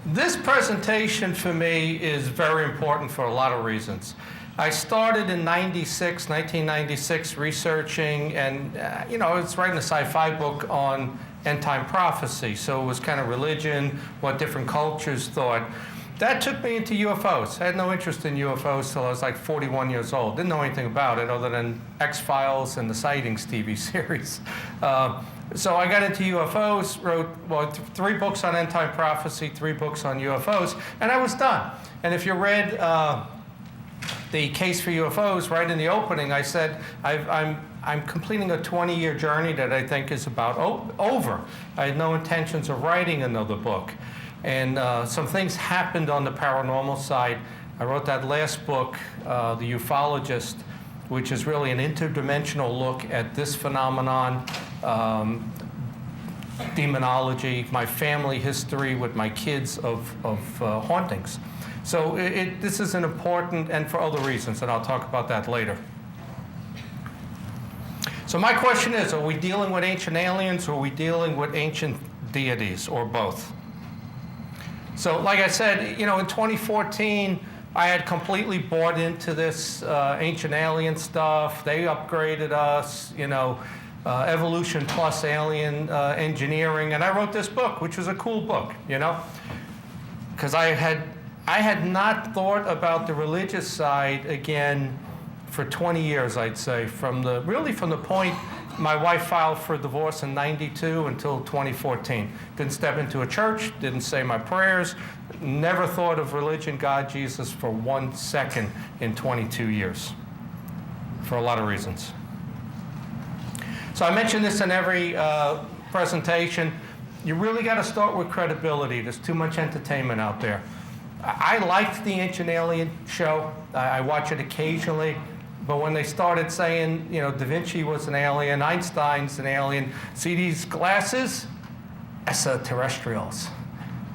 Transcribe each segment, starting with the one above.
This presentation for me is very important for a lot of reasons. I started in 1996, researching, and I was writing a sci-fi book on end-time prophecy, so it was kind of religion, what different cultures thought. That took me into UFOs. I had no interest in UFOs till I was like 41 years old. Didn't know anything about it other than X-Files and the Sightings TV series. So I got into UFOs, wrote 3 books on end-time prophecy, 3 books on UFOs, and I was done. And if you read the Case for UFOs, right in the opening, I said, I'm completing a 20-year journey that I think is about over. I had no intentions of writing another book. And some things happened on the paranormal side. I wrote that last book, The Ufologist, which is really an interdimensional look at this phenomenon, demonology, my family history with my kids of hauntings. So this is an important, and for other reasons, and I'll talk about that later. So my question is, are we dealing with ancient aliens, or are we dealing with ancient deities, or both? So like I said, in 2014, I had completely bought into this ancient alien stuff. They upgraded us, evolution plus alien engineering. And I wrote this book, which was a cool book, because I had not thought about the religious side again for 20 years, I'd say, from the point my wife filed for divorce in '92 until 2014. Didn't step into a church, didn't say my prayers, never thought of religion, God, Jesus for 1 second in 22 years, for a lot of reasons. So I mention this in every presentation. You really got to start with credibility. There's too much entertainment out there. I liked the Ancient Alien show. I watch it occasionally. But when they started saying, Da Vinci was an alien, Einstein's an alien, see these glasses? Extraterrestrials.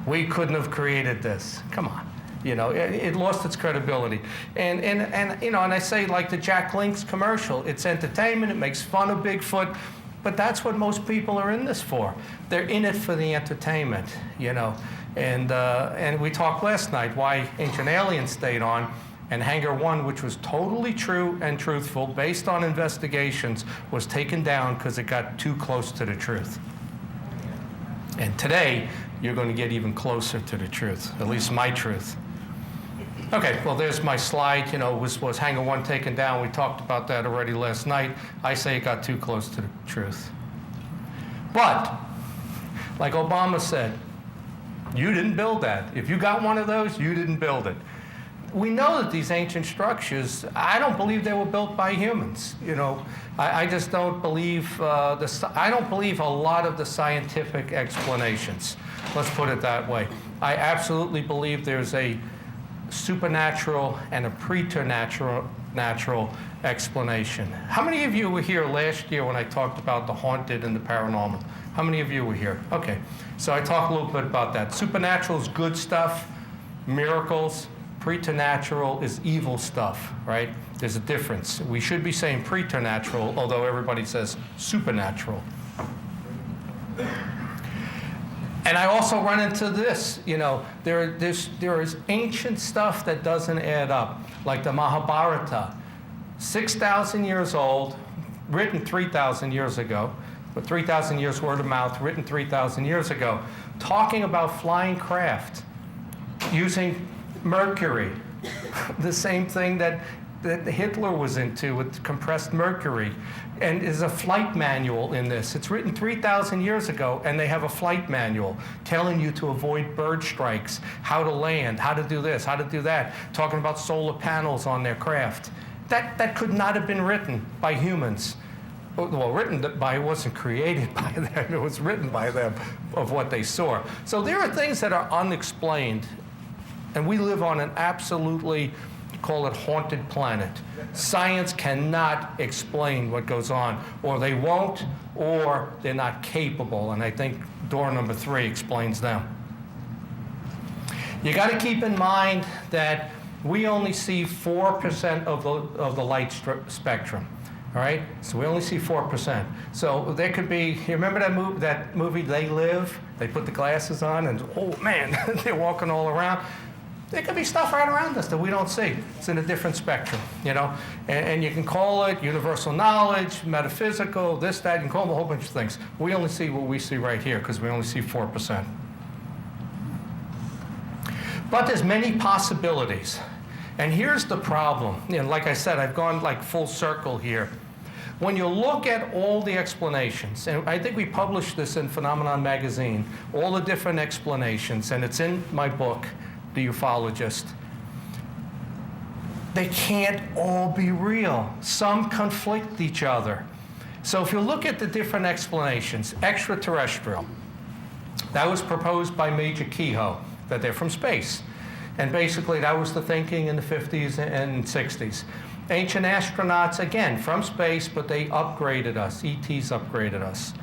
We couldn't have created this. Come on. It lost its credibility. And I say, like the Jack Link's commercial, it's entertainment, it makes fun of Bigfoot, but that's what most people are in this for. They're in it for the entertainment, And we talked last night why Ancient Aliens stayed on. And Hangar 1, which was totally true and truthful, based on investigations, was taken down because it got too close to the truth. And today, you're going to get even closer to the truth, at least my truth. Okay, well, there's my slide. Was Hangar 1 taken down? We talked about that already last night. I say it got too close to the truth. But, like Obama said, you didn't build that. If you got one of those, you didn't build it. We know that these ancient structures, I don't believe they were built by humans. I just don't believe I don't believe a lot of the scientific explanations. Let's put it that way. I absolutely believe there's a supernatural and a preternatural explanation. How many of you were here last year when I talked about the haunted and the paranormal? How many of you were here? Okay, so I talked a little bit about that. Supernatural is good stuff, miracles. Preternatural is evil stuff, right? There's a difference. We should be saying preternatural, although everybody says supernatural. And I also run into this, there is ancient stuff that doesn't add up, like the Mahabharata, 6,000 years old, written 3,000 years ago, but 3,000 years word of mouth, written 3,000 years ago, talking about flying craft, using mercury, the same thing that Hitler was into with compressed mercury. And there's a flight manual in this. It's written 3,000 years ago, and they have a flight manual telling you to avoid bird strikes, how to land, how to do this, how to do that, talking about solar panels on their craft. That could not have been written by humans. Well, it wasn't created by them, it was written by them of what they saw. So there are things that are unexplained. And we live on an absolutely, call it haunted planet. Science cannot explain what goes on, or they won't, or they're not capable. And I think door number 3 explains them. You got to keep in mind that we only see 4% of the light spectrum. All right, so we only see 4%. So there could be. You remember that movie They Live? They put the glasses on and, oh man, they're walking all around. There could be stuff right around us that we don't see. It's in a different spectrum, you know? And you can call it universal knowledge, metaphysical, this, that, you can call them a whole bunch of things. We only see what we see right here because we only see 4%. But there's many possibilities. And here's the problem. And like I said, I've gone like full circle here. When you look at all the explanations, and I think we published this in Phenomenon magazine, all the different explanations, and it's in my book, The Ufologist, they can't all be real. Some conflict each other. So if you look at the different explanations, extraterrestrial, that was proposed by Major Keyhoe, that they're from space. And basically that was the thinking in the 50s and 60s. Ancient astronauts, again, from space, but they upgraded us. ETs upgraded us.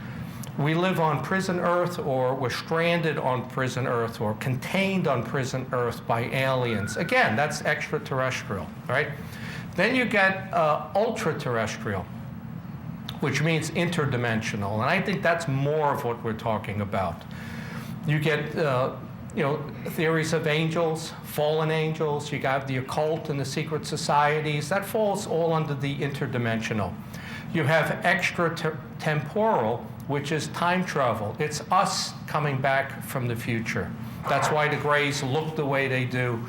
We live on prison Earth, or we're stranded on prison Earth, or contained on prison Earth by aliens. Again, that's extraterrestrial, right? Then you get ultra-terrestrial, which means interdimensional. And I think that's more of what we're talking about. You get you know, theories of angels, fallen angels. You got the occult and the secret societies. That falls all under the interdimensional. You have extratemporal, which is time travel. It's us coming back from the future. That's why the Greys look the way they do.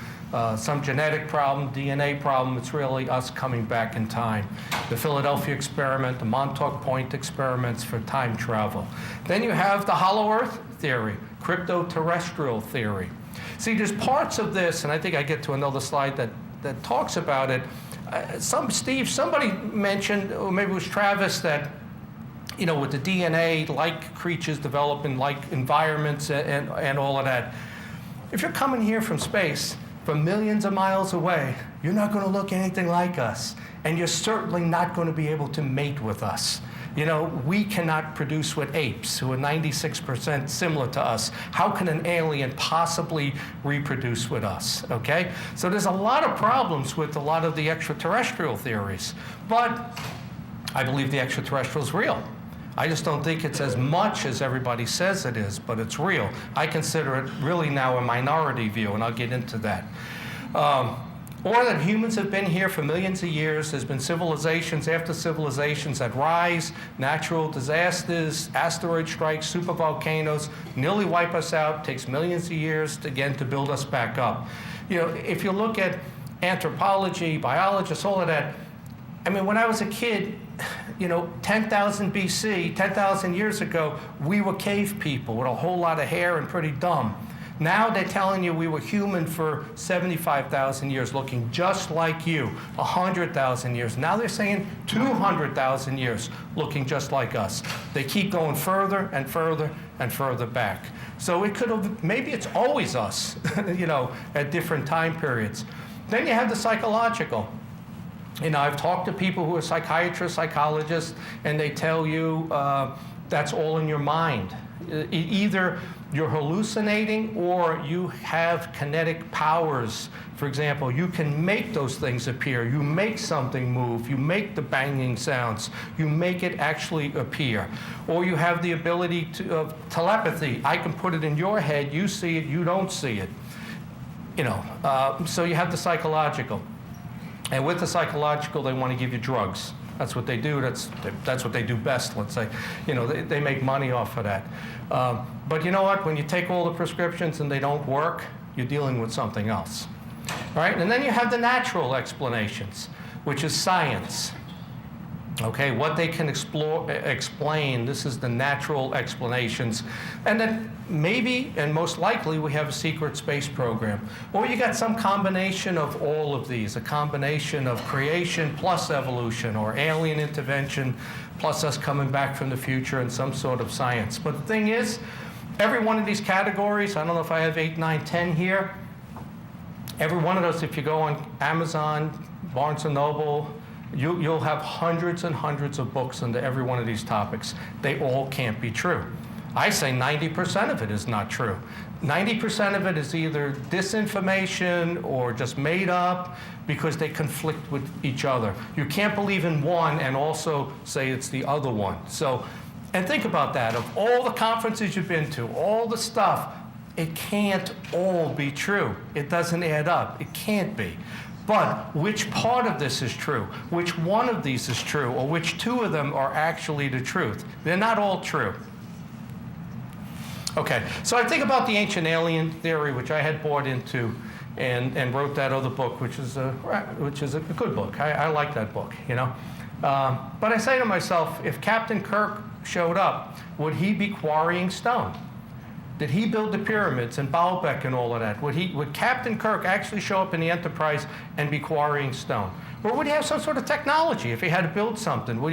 Some genetic problem, DNA problem, it's really us coming back in time. The Philadelphia experiment, the Montauk Point experiments for time travel. Then you have the hollow earth theory, crypto-terrestrial theory. See, there's parts of this, and I think I get to another slide that talks about it. Somebody mentioned, or maybe it was Travis, that you know, with the DNA, like creatures develop in like environments and all of that. If you're coming here from space, from millions of miles away, you're not going to look anything like us. And you're certainly not going to be able to mate with us. You know, we cannot produce with apes, who are 96% similar to us. How can an alien possibly reproduce with us, okay? So there's a lot of problems with a lot of the extraterrestrial theories. But I believe the extraterrestrial is real. I just don't think it's as much as everybody says it is, but it's real. I consider it really now a minority view, and I'll get into that. Or that humans have been here for millions of years. There's been civilizations after civilizations that rise, natural disasters, asteroid strikes, supervolcanoes, nearly wipe us out. Takes millions of years, to build us back up. You know, if you look at anthropology, biologists, all of that, I mean, when I was a kid, you know, 10,000 BC, 10,000 years ago, we were cave people with a whole lot of hair and pretty dumb. Now they're telling you we were human for 75,000 years, looking just like you, 100,000 years. Now they're saying 200,000 years, looking just like us. They keep going further and further and further back. So it could have, maybe it's always us, you know, at different time periods. Then you have the psychological. You know, I've talked to people who are psychiatrists, psychologists, and they tell you that's all in your mind. Either you're hallucinating or you have kinetic powers. For example, you can make those things appear. You make something move. You make the banging sounds. You make it actually appear. Or you have the ability to telepathy. I can put it in your head. You see it. You don't see it. You know, so you have the psychological. And with the psychological, they want to give you drugs. That's what they do. That's what they do best, let's say. You know, they make money off of that. But you know what? When you take all the prescriptions and they don't work, you're dealing with something else. All right? And then you have the natural explanations, which is science. Okay, what they can explain, this is the natural explanations. And then maybe, and most likely, we have a secret space program. Or you got some combination of all of these, a combination of creation plus evolution, or alien intervention plus us coming back from the future and some sort of science. But the thing is, every one of these categories, I don't know if I have 8, 9, 10 here, every one of those, if you go on Amazon, Barnes & Noble, you'll have hundreds and hundreds of books into every one of these topics. They all can't be true. I say 90% of it is not true. 90% of it is either disinformation or just made up because they conflict with each other. You can't believe in one and also say it's the other one. So And think about that. Of all the conferences you've been to, all the stuff, it can't all be true. It doesn't add up. It can't be. But which part of this is true? Which one of these is true? Or which two of them are actually the truth? They're not all true. Okay, so I think about the ancient alien theory, which I had bought into and wrote that other book, which is a good book. I like that book, you know. But I say to myself, if Captain Kirk showed up, would he be quarrying stone? Did he build the pyramids and Baalbek and all of that? Would Captain Kirk actually show up in the Enterprise and be quarrying stone? Or would he have some sort of technology if he had to build something? Would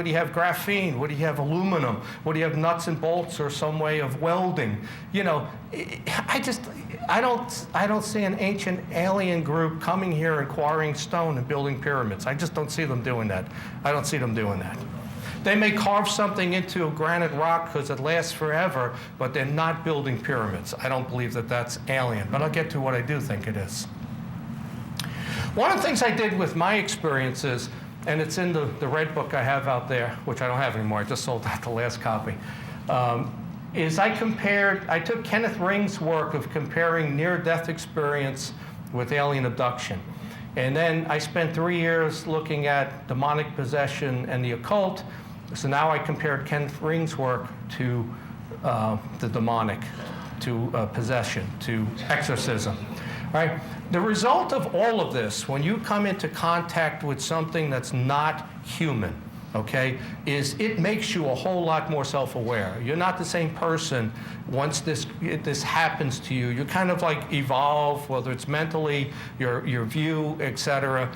he have graphene? Would he have aluminum? Would he have nuts and bolts or some way of welding? You know, I don't see an ancient alien group coming here and quarrying stone and building pyramids. I just don't see them doing that. I don't see them doing that. They may carve something into a granite rock because it lasts forever, but they're not building pyramids. I don't believe that that's alien, but I'll get to what I do think it is. One of the things I did with my experiences, and it's in the red book I have out there, which I don't have anymore, I just sold out the last copy, is I took Kenneth Ring's work of comparing near-death experience with alien abduction. And then I spent 3 years looking at demonic possession and the occult. So now I compared Kenneth Ring's work to the demonic, to possession, to exorcism. Right? The result of all of this, when you come into contact with something that's not human, okay, is it makes you a whole lot more self-aware. You're not the same person once this happens to you. You kind of like evolve, whether it's mentally, your view, etc.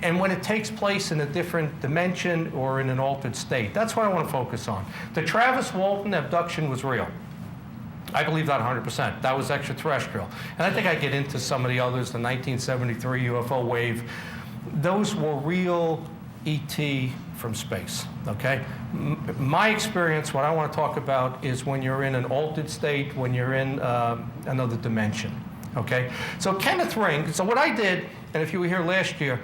And when it takes place in a different dimension or in an altered state, that's what I want to focus on. The Travis Walton abduction was real. I believe that 100%. That was extraterrestrial. And I think I get into some of the others, the 1973 UFO wave. Those were real ET from space, okay? My experience, what I want to talk about is when you're in an altered state, when you're in another dimension, okay? So Kenneth Ring, so what I did, and if you were here last year,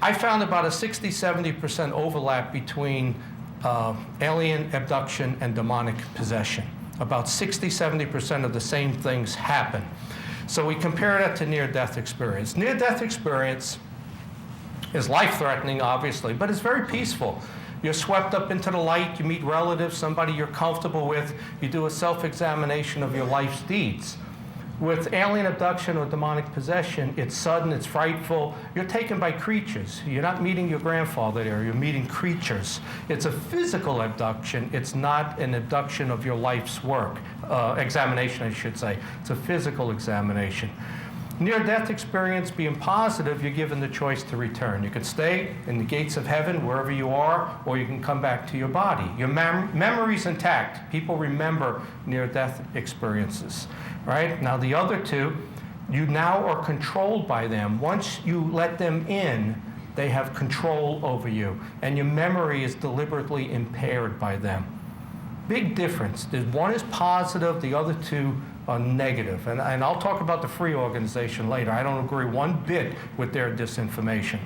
I found about a 60-70% overlap between alien abduction and demonic possession. About 60-70% of the same things happen. So we compare that to near-death experience. Near-death experience is life-threatening, obviously, but it's very peaceful. You're swept up into the light, you meet relatives, somebody you're comfortable with, you do a self-examination of your life's deeds. With alien abduction or demonic possession, it's sudden, it's frightful. You're taken by creatures. You're not meeting your grandfather there, you're meeting creatures. It's a physical abduction, it's not an abduction of your life's work. Examination, I should say. It's a physical examination. Near-death experience being positive, you're given the choice to return. You can stay in the gates of heaven, wherever you are, or you can come back to your body. Your memory's intact. People remember near-death experiences, right? Now, the other two, you now are controlled by them. Once you let them in, they have control over you, and your memory is deliberately impaired by them. Big difference. One is positive, the other two are negative. And I'll talk about the Free Organization later. I don't agree one bit with their disinformation.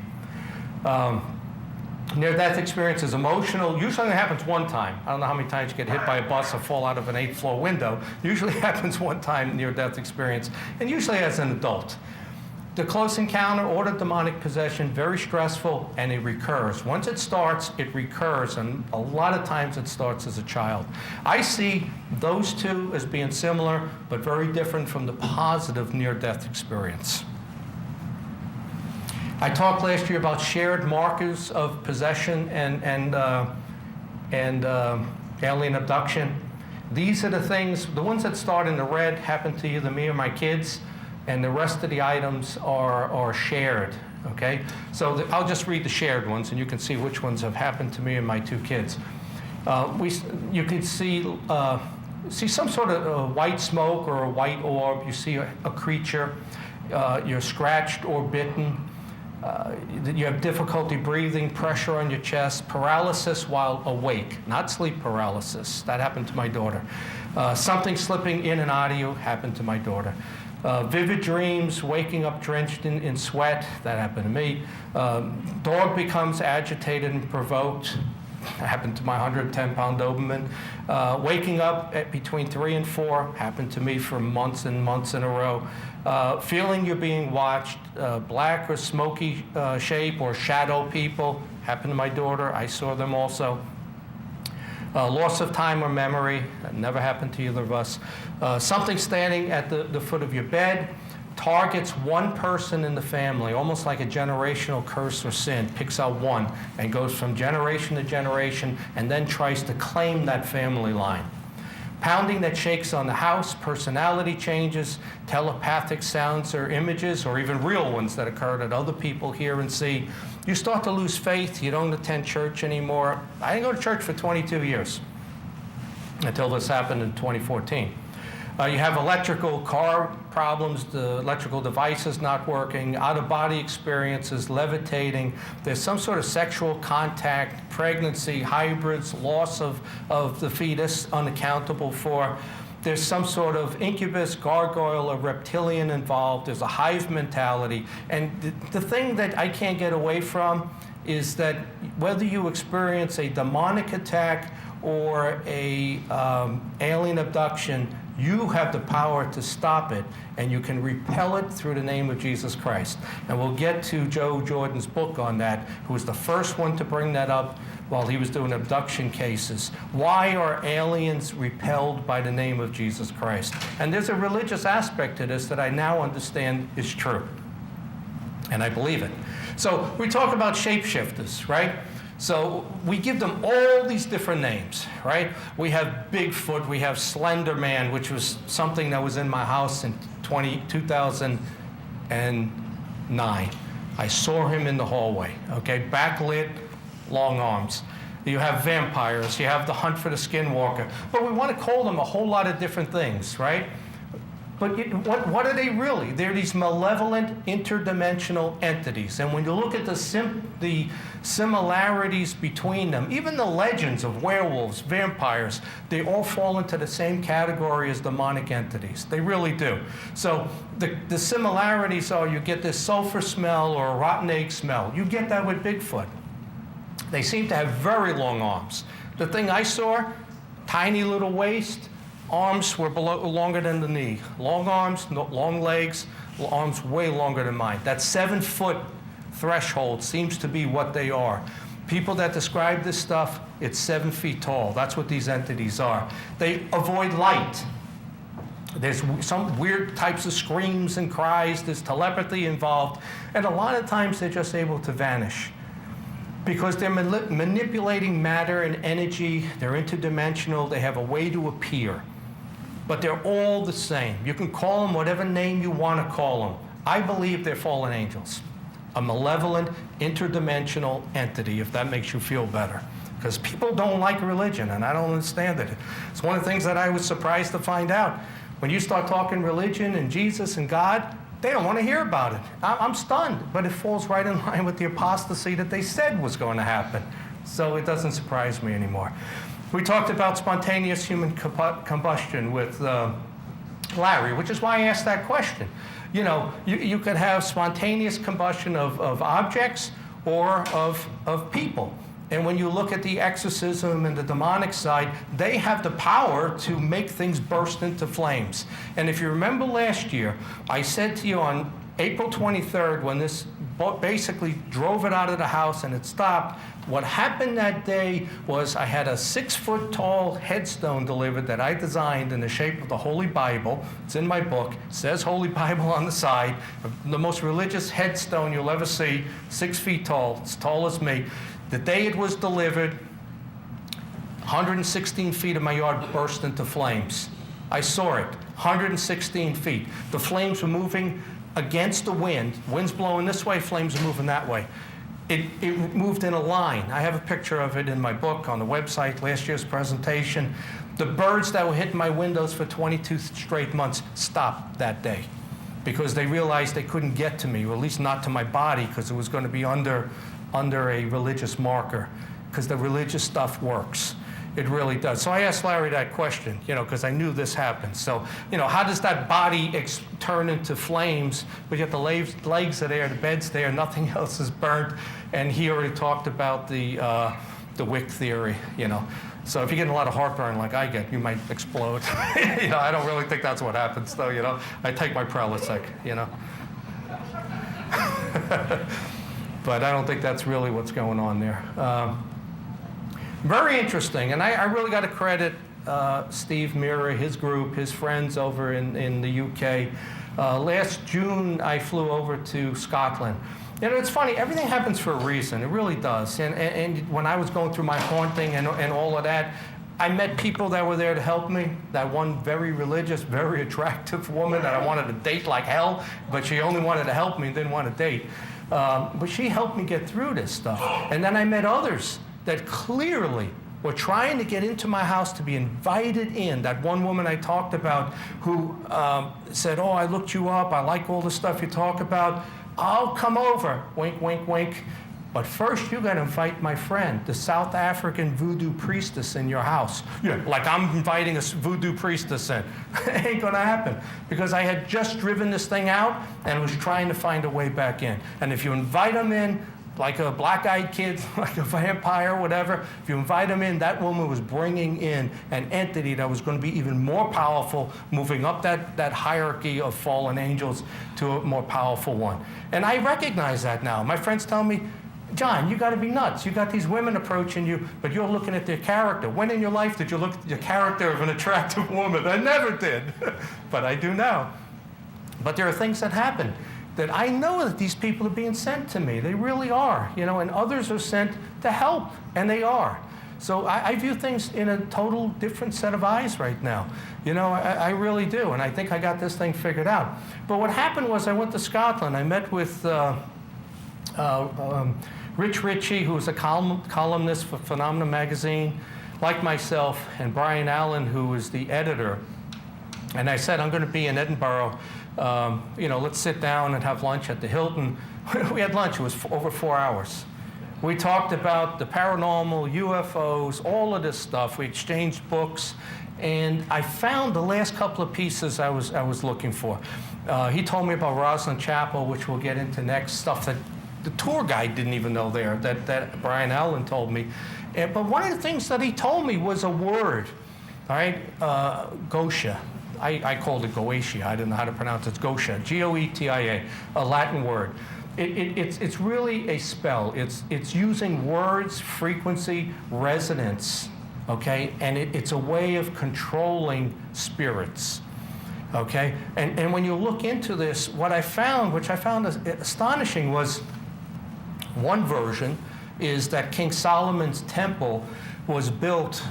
Near-death experience is emotional. Usually it happens one time. I don't know how many times you get hit by a bus or fall out of an 8th floor window. Usually it happens one time, near-death experience, and usually as an adult. The close encounter or the demonic possession, very stressful, and it recurs. Once it starts, it recurs, and a lot of times it starts as a child. I see those two as being similar, but very different from the positive near-death experience. I talked last year about shared markers of possession and alien abduction. These are the things, the ones that start in the red happen to either me or my kids, and the rest of the items are shared, okay? So I'll just read the shared ones, and you can see which ones have happened to me and my 2 kids. You can see some sort of white smoke or a white orb. You see a creature. You're scratched or bitten. You have difficulty breathing, pressure on your chest, paralysis while awake, not sleep paralysis. That happened to my daughter. Something slipping in and out of you happened to my daughter. Vivid dreams, waking up drenched in sweat, that happened to me. Dog becomes agitated and provoked, happened to my 110-pound Doberman. Waking up at between 3 and 4 happened to me for months and months in a row. Feeling you're being watched, black or smoky shape or shadow people happened to my daughter. I saw them also. Loss of time or memory, that never happened to either of us. Something standing at the foot of your bed, targets one person in the family, almost like a generational curse or sin, picks out one and goes from generation to generation and then tries to claim that family line. Pounding that shakes on the house, personality changes, telepathic sounds or images, or even real ones that occur that other people hear and see. You start to lose faith. You don't attend church anymore. I didn't go to church for 22 years until this happened in 2014. You have electrical car problems, the electrical devices not working, out-of-body experiences, levitating. There's some sort of sexual contact, pregnancy, hybrids, loss of the fetus unaccountable for. There's some sort of incubus, gargoyle, or reptilian involved. There's a hive mentality. And the thing that I can't get away from is that whether you experience a demonic attack or a alien abduction, you have the power to stop it, and you can repel it through the name of Jesus Christ. And we'll get to Joe Jordan's book on that, who was the first one to bring that up while he was doing abduction cases. Why are aliens repelled by the name of Jesus Christ? And there's a religious aspect to this that I now understand is true, and I believe it. So we talk about shapeshifters, right? So we give them all these different names, right? We have Bigfoot, we have Slender Man, which was something that was in my house in 2009. I saw him in the hallway, okay? Backlit, long arms. You have vampires, you have the hunt for the skinwalker. But we want to call them a whole lot of different things, right? But what are they really? They're these malevolent interdimensional entities. And when you look at the similarities between them, even the legends of werewolves, vampires, they all fall into the same category as demonic entities. They really do. So the similarities are you get this sulfur smell or a rotten egg smell. You get that with Bigfoot. They seem to have very long arms. The thing I saw, tiny little waist, arms were longer than the knee. Long arms, long legs, arms way longer than mine. That 7-foot threshold seems to be what they are. People that describe this stuff, it's 7 feet tall. That's what these entities are. They avoid light. There's some weird types of screams and cries. There's telepathy involved. And a lot of times they're just able to vanish, because they're manipulating matter and energy. They're interdimensional. They have a way to appear. But they're all the same. You can call them whatever name you want to call them. I believe they're fallen angels, a malevolent, interdimensional entity, if that makes you feel better. Because people don't like religion, and I don't understand it. It's one of the things that I was surprised to find out. When you start talking religion and Jesus and God, they don't want to hear about it. I'm stunned, but it falls right in line with the apostasy that they said was going to happen. So it doesn't surprise me anymore. We talked about spontaneous human combustion with Larry, which is why I asked that question. You know, you could have spontaneous combustion of objects or of people. And when you look at the exorcism and the demonic side, they have the power to make things burst into flames. And if you remember last year, I said to you on April 23rd, when this basically drove it out of the house and it stopped, what happened that day was I had a 6-foot-tall headstone delivered that I designed in the shape of the Holy Bible. It's in my book. It says Holy Bible on the side. The most religious headstone you'll ever see, 6 feet tall, as tall as me. The day it was delivered, 116 feet of my yard burst into flames. I saw it, 116 feet. The flames were moving against the wind. Wind's blowing this way, flames are moving that way. It moved in a line. I have a picture of it in my book on the website, last year's presentation. The birds that were hitting my windows for 22 straight months stopped that day because they realized they couldn't get to me, or at least not to my body, because it was going to be under a religious marker, because the religious stuff works. It really does. So I asked Larry that question, you know, because I knew this happened. So, you know, how does that body turn into flames, but yet the legs are there, the bed's there, nothing else is burnt? And he already talked about the the wick theory, you know. So if you're getting a lot of heartburn like I get, you might explode. You know, I don't really think that's what happens, though, you know. I take my Prilosec, you know. But I don't think that's really what's going on there. Very interesting, and I really got to credit Steve MEIER, his group, his friends over in the UK. Last June, I flew over to Scotland. You know, it's funny, everything happens for a reason, it really does. And when I was going through my haunting and all of that, I met people that were there to help me. That one very religious, very attractive woman that I wanted to date like hell, but she only wanted to help me, didn't want to date. But she helped me get through this stuff. And then I met others that clearly were trying to get into my house to be invited in. That one woman I talked about who said, oh, I looked you up, I like all the stuff you talk about, I'll come over, wink, wink, wink. But first you gotta invite my friend, the South African voodoo priestess in your house. Yeah, like I'm inviting a voodoo priestess in. Ain't gonna happen. Because I had just driven this thing out and was trying to find a way back in. And if you invite them in, like a black-eyed kid, like a vampire, whatever, if you invite them in, that woman was bringing in an entity that was going to be even more powerful, moving up that hierarchy of fallen angels to a more powerful one. And I recognize that now. My friends tell me, John, you got to be nuts. You got these women approaching you, but you're looking at their character. When in your life did you look at the character of an attractive woman? I never did, but I do now. But there are things that happen that I know that these people are being sent to me. They really are, you know, and others are sent to help, and they are. So I view things in a total different set of eyes right now. You know, I really do, and I think I got this thing figured out. But what happened was I went to Scotland. I met with Rich Ritchie, who was a columnist for Phenomena magazine, like myself, and Brian Allen, who was the editor. And I said, I'm going to be in Edinburgh. You know, let's sit down and have lunch at the Hilton. We had lunch. It was over 4 hours. We talked about the paranormal, UFOs, all of this stuff. We exchanged books. And I found the last couple of pieces I was looking for. He told me about Rosslyn Chapel, which we'll get into next, stuff that the tour guide didn't even know there, that Brian Allen told me. But one of the things that he told me was a word, all right, GOETIA. I called it GOETIA. I didn't know how to pronounce it. It's GOETIA, G-O-E-T-I-A, a Latin word. It's really a spell. It's using words, frequency, resonance, okay? And it's a way of controlling spirits, okay? And when you look into this, what I found, which I found astonishing, was one version is that King Solomon's temple was built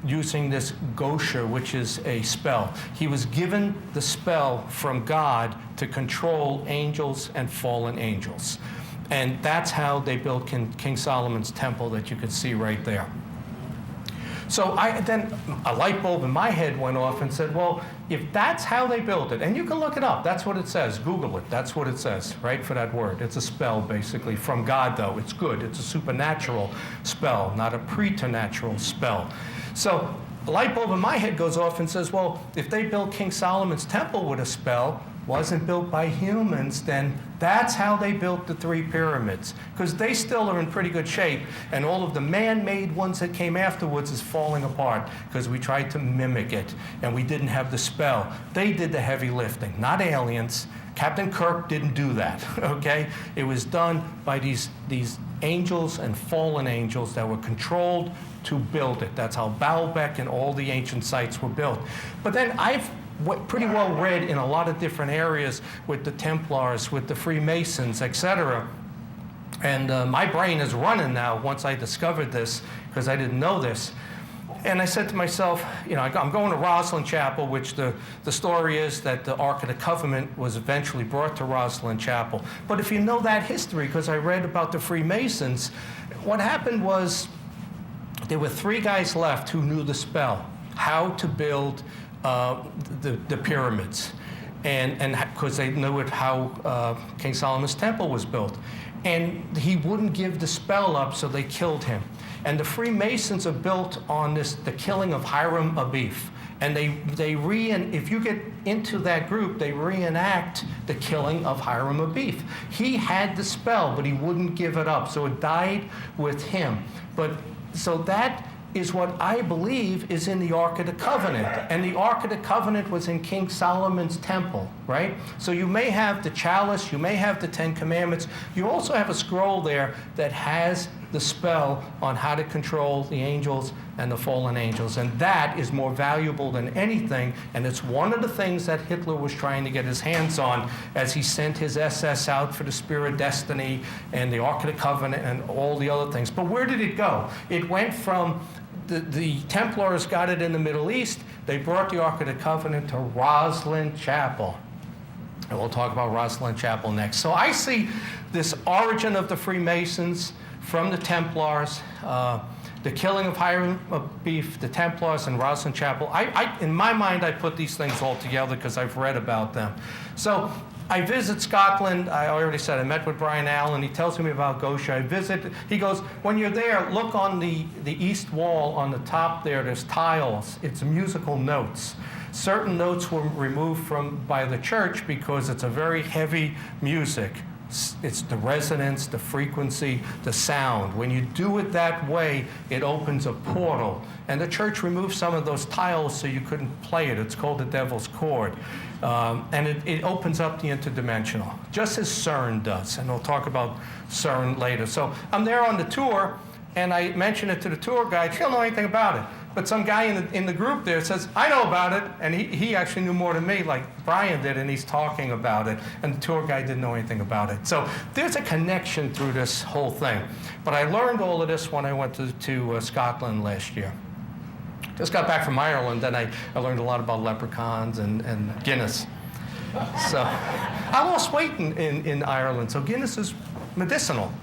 using this GOETIA, which is a spell. He was given the spell from God to control angels and fallen angels. And that's how they built King Solomon's temple that you can see right there. So then a light bulb in my head went off and said, well, if that's how they built it, and you can look it up, that's what it says, Google it, that's what it says, right, for that word. It's a spell, basically, from God, though. It's good. It's a supernatural spell, not a preternatural spell. So a light bulb in my head goes off and says, well, if they built King Solomon's temple with a spell, wasn't built by humans, then that's how they built the 3 pyramids. Because they still are in pretty good shape, and all of the man-made ones that came afterwards is falling apart because we tried to mimic it, and we didn't have the spell. They did the heavy lifting, not aliens. Captain Kirk didn't do that, okay? It was done by these angels and fallen angels that were controlled to build it. That's how Baalbek and all the ancient sites were built. But then I've pretty well read in a lot of different areas with the Templars, with the Freemasons, etc. And my brain is running now once I discovered this, because I didn't know this. And I said to myself, you know, I'm going to Rosslyn Chapel, which the story is that the Ark of the Covenant was eventually brought to Rosslyn Chapel. But if you know that history, because I read about the Freemasons, what happened was there were 3 guys left who knew the spell, how to build the pyramids, and because they knew it how King Solomon's temple was built. And he wouldn't give the spell up, so they killed him. And the Freemasons are built on the killing of Hiram Abeth. And if you get into that group, they reenact the killing of Hiram Abeth. He had the spell, but he wouldn't give it up, so it died with him. But so that is what I believe is in the Ark of the Covenant. And the Ark of the Covenant was in King Solomon's temple, right? So you may have the chalice, you may have the Ten Commandments. You also have a scroll there that has the spell on how to control the angels and the fallen angels. And that is more valuable than anything. And it's one of the things that Hitler was trying to get his hands on as he sent his SS out for the Spear of Destiny and the Ark of the Covenant and all the other things. But where did it go? It went from the Templars got it in the Middle East. They brought the Ark of the Covenant to Rosslyn Chapel. And we'll talk about Rosslyn Chapel next. So I see this origin of the Freemasons from the Templars, the killing of Hiram Beef, the Templars, and Rosslyn Chapel. In my mind, I put these things all together because I've read about them. So I visit Scotland. I already said I met with Brian Allen. He tells me about Goetia. I visit. He goes, when you're there, look on the east wall on the top there. There's tiles. It's musical notes. Certain notes were removed by the church because it's a very heavy music. It's the resonance, the frequency, the sound. When you do it that way, it opens a portal. And the church removed some of those tiles so you couldn't play it. It's called the devil's chord. And it opens up the interdimensional, just as CERN does. And we'll talk about CERN later. So I'm there on the tour, and I mention it to the tour guide. She don't know anything about it. But some guy in the group there says, I know about it. And he actually knew more than me, like Brian did, and he's talking about it. And the tour guide didn't know anything about it. So there's a connection through this whole thing. But I learned all of this when I went to Scotland last year. Just got back from Ireland, and I learned a lot about leprechauns and Guinness. So I lost weight in Ireland, so Guinness is medicinal.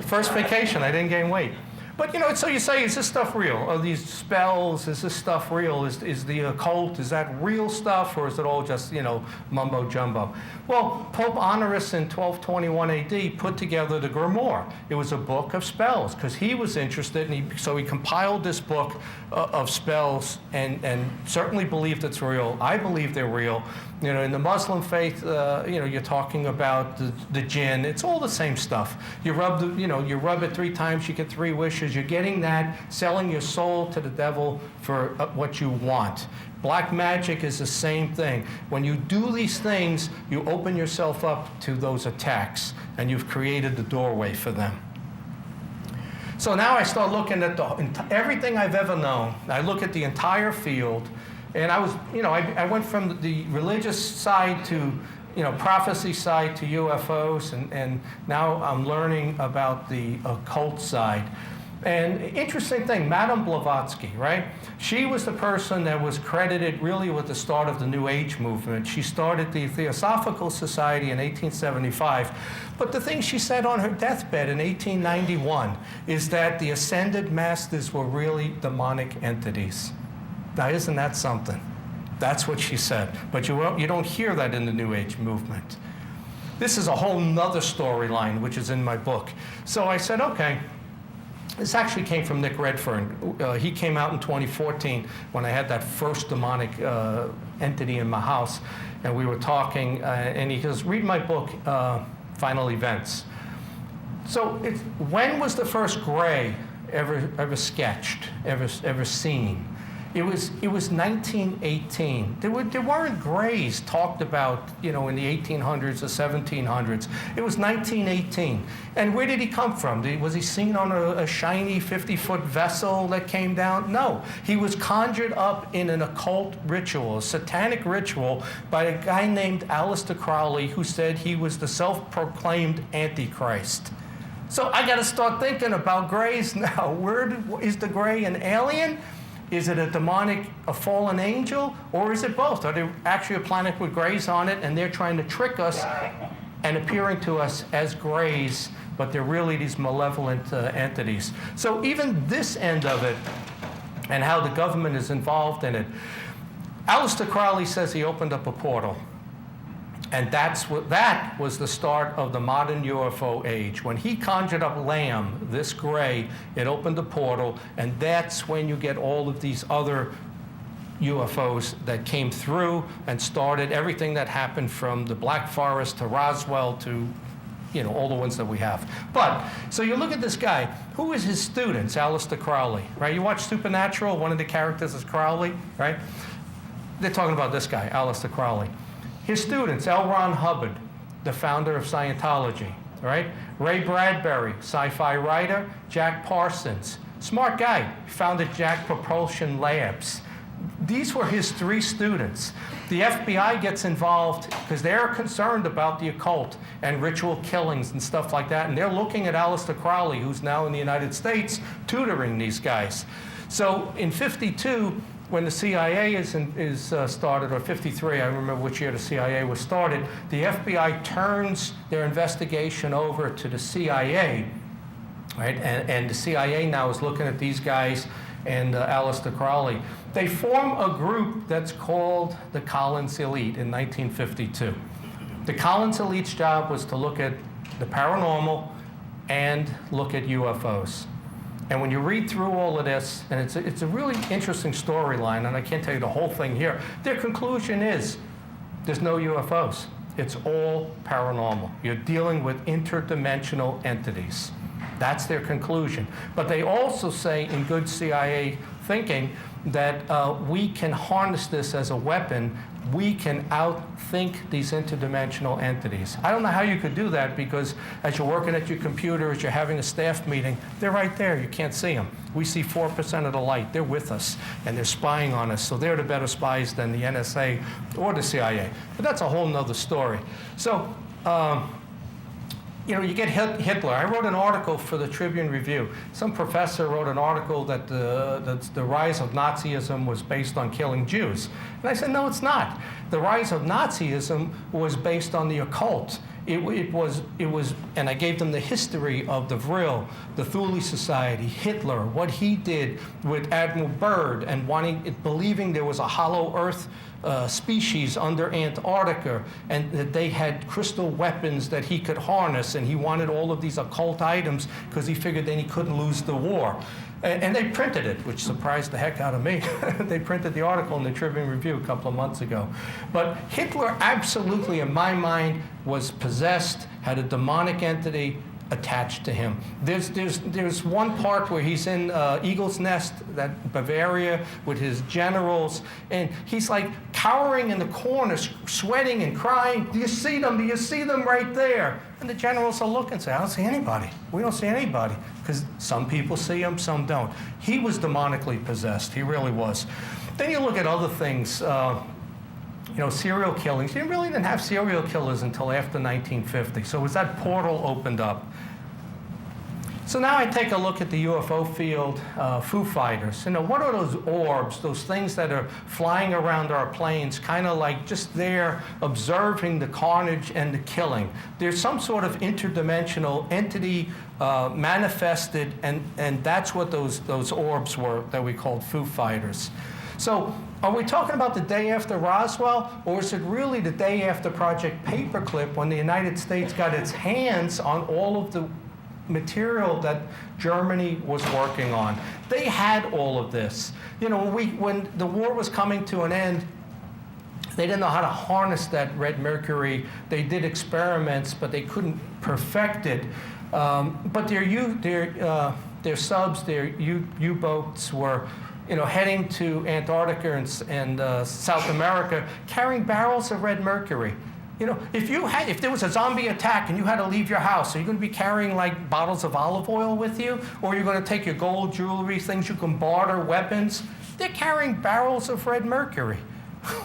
First vacation, I didn't gain weight. But, so you say, is this stuff real? Are these spells, is this stuff real? Is the occult, is that real stuff, or is it all just, mumbo jumbo? Well, Pope Honorius in 1221 AD put together the Grimoire. It was a book of spells, because he was interested, and so he compiled this book of spells and certainly believed it's real. I believe they're real. In the Muslim faith, you're talking about the jinn. It's all the same stuff. You rub it 3 times, you get 3 wishes. You're getting that, selling your soul to the devil for what you want. Black magic is the same thing. When you do these things, you open yourself up to those attacks, and you've created the doorway for them. So now I start looking at everything I've ever known. I look at the entire field. And I was, I went from the religious side to, prophecy side to UFOs, and now I'm learning about the occult side. And interesting thing, Madame Blavatsky, right? She was the person that was credited really with the start of the New Age movement. She started the Theosophical Society in 1875. But the thing she said on her deathbed in 1891 is that the ascended masters were really demonic entities. Now, isn't that something? That's what she said. But you don't hear that in the New Age movement. This is a whole nother storyline, which is in my book. So I said, okay. This actually came from Nick Redfern. He came out in 2014 when I had that first demonic entity in my house. And we were talking, and he goes, read my book, Final Events. So when was the first gray ever sketched, ever seen? It was 1918. There weren't grays talked about, in the 1800s or 1700s. It was 1918. And where did he come from? Was he seen on a shiny 50-foot vessel that came down? No. He was conjured up in an occult ritual, a satanic ritual, by a guy named Aleister Crowley, who said he was the self-proclaimed Antichrist. So I got to start thinking about grays now. Is the gray an alien? Is it a fallen angel, or is it both? Are they actually a planet with grays on it, and they're trying to trick us and appearing to us as grays, but they're really these malevolent entities? So even this end of it, and how the government is involved in it, Aleister Crowley says he opened up a portal. And that was the start of the modern UFO age. When he conjured up Lamb, this gray, it opened the portal, and that's when you get all of these other UFOs that came through and started everything that happened from the Black Forest to Roswell to all the ones that we have. But, so you look at this guy. Who is his students? Aleister Crowley, right? You watch Supernatural, one of the characters is Crowley, right? They're talking about this guy, Aleister Crowley. His students, L. Ron Hubbard, the founder of Scientology, right? Ray Bradbury, sci-fi writer. Jack Parsons, smart guy, founded Jack Propulsion Labs. These were his 3 students. The FBI gets involved because they're concerned about the occult and ritual killings and stuff like that, and they're looking at Aleister Crowley, who's now in the United States, tutoring these guys. So in 52, when the CIA is started, or 53, I don't remember which year the CIA was started, the FBI turns their investigation over to the CIA, right? And the CIA now is looking at these guys and Aleister Crowley. They form a group that's called the Collins Elite in 1952. The Collins Elite's job was to look at the paranormal and look at UFOs. And when you read through all of this, and it's a really interesting storyline, and I can't tell you the whole thing here, their conclusion is there's no UFOs. It's all paranormal. You're dealing with interdimensional entities. That's their conclusion. But they also say, in good CIA thinking, that we can harness this as a weapon. We can outthink these interdimensional entities. I don't know how you could do that, because as you're working at your computer, as you're having a staff meeting, they're right there. You can't see them. We see 4% of the light. They're with us, and they're spying on us. So they're the better spies than the NSA or the CIA. But that's a whole nother story. So, you get Hitler. I wrote an article for the Tribune Review. Some professor wrote an article that the rise of Nazism was based on killing Jews. And I said, no, it's not. The rise of Nazism was based on the occult. It was, and I gave them the history of the Vril, the Thule Society, Hitler, what he did with Admiral Byrd, and believing there was a hollow Earth species under Antarctica, and that they had crystal weapons that he could harness, and he wanted all of these occult items because he figured then he couldn't lose the war. And they printed it, which surprised the heck out of me. They printed the article in the Tribune Review a couple of months ago. But Hitler absolutely, in my mind, was possessed, had a demonic entity attached to him. There's one part where he's in Eagle's Nest, that Bavaria, with his generals, and he's like cowering in the corner, sweating and crying. Do you see them? Do you see them right there? And the generals are looking and say, I don't see anybody. We don't see anybody. Because some people see him, some don't. He was demonically possessed. He really was. Then you look at other things. Serial killings. You really didn't have serial killers until after 1950. So as that portal opened up. So now I take a look at the UFO field, Foo Fighters. What are those orbs, those things that are flying around our planes, kind of like just there observing the carnage and the killing? There's some sort of interdimensional entity manifested, and that's what those orbs were that we called Foo Fighters. So are we talking about the day after Roswell, or is it really the day after Project Paperclip, when the United States got its hands on all of the material that Germany was working on? They had all of this. When the war was coming to an end, they didn't know how to harness that red mercury. They did experiments, but they couldn't perfect it. But their subs, their U-boats were heading to Antarctica and South America, carrying barrels of red mercury. If there was a zombie attack and you had to leave your house, are you going to be carrying like bottles of olive oil with you? Or are you going to take your gold jewelry, things you can barter, weapons? They're carrying barrels of red mercury.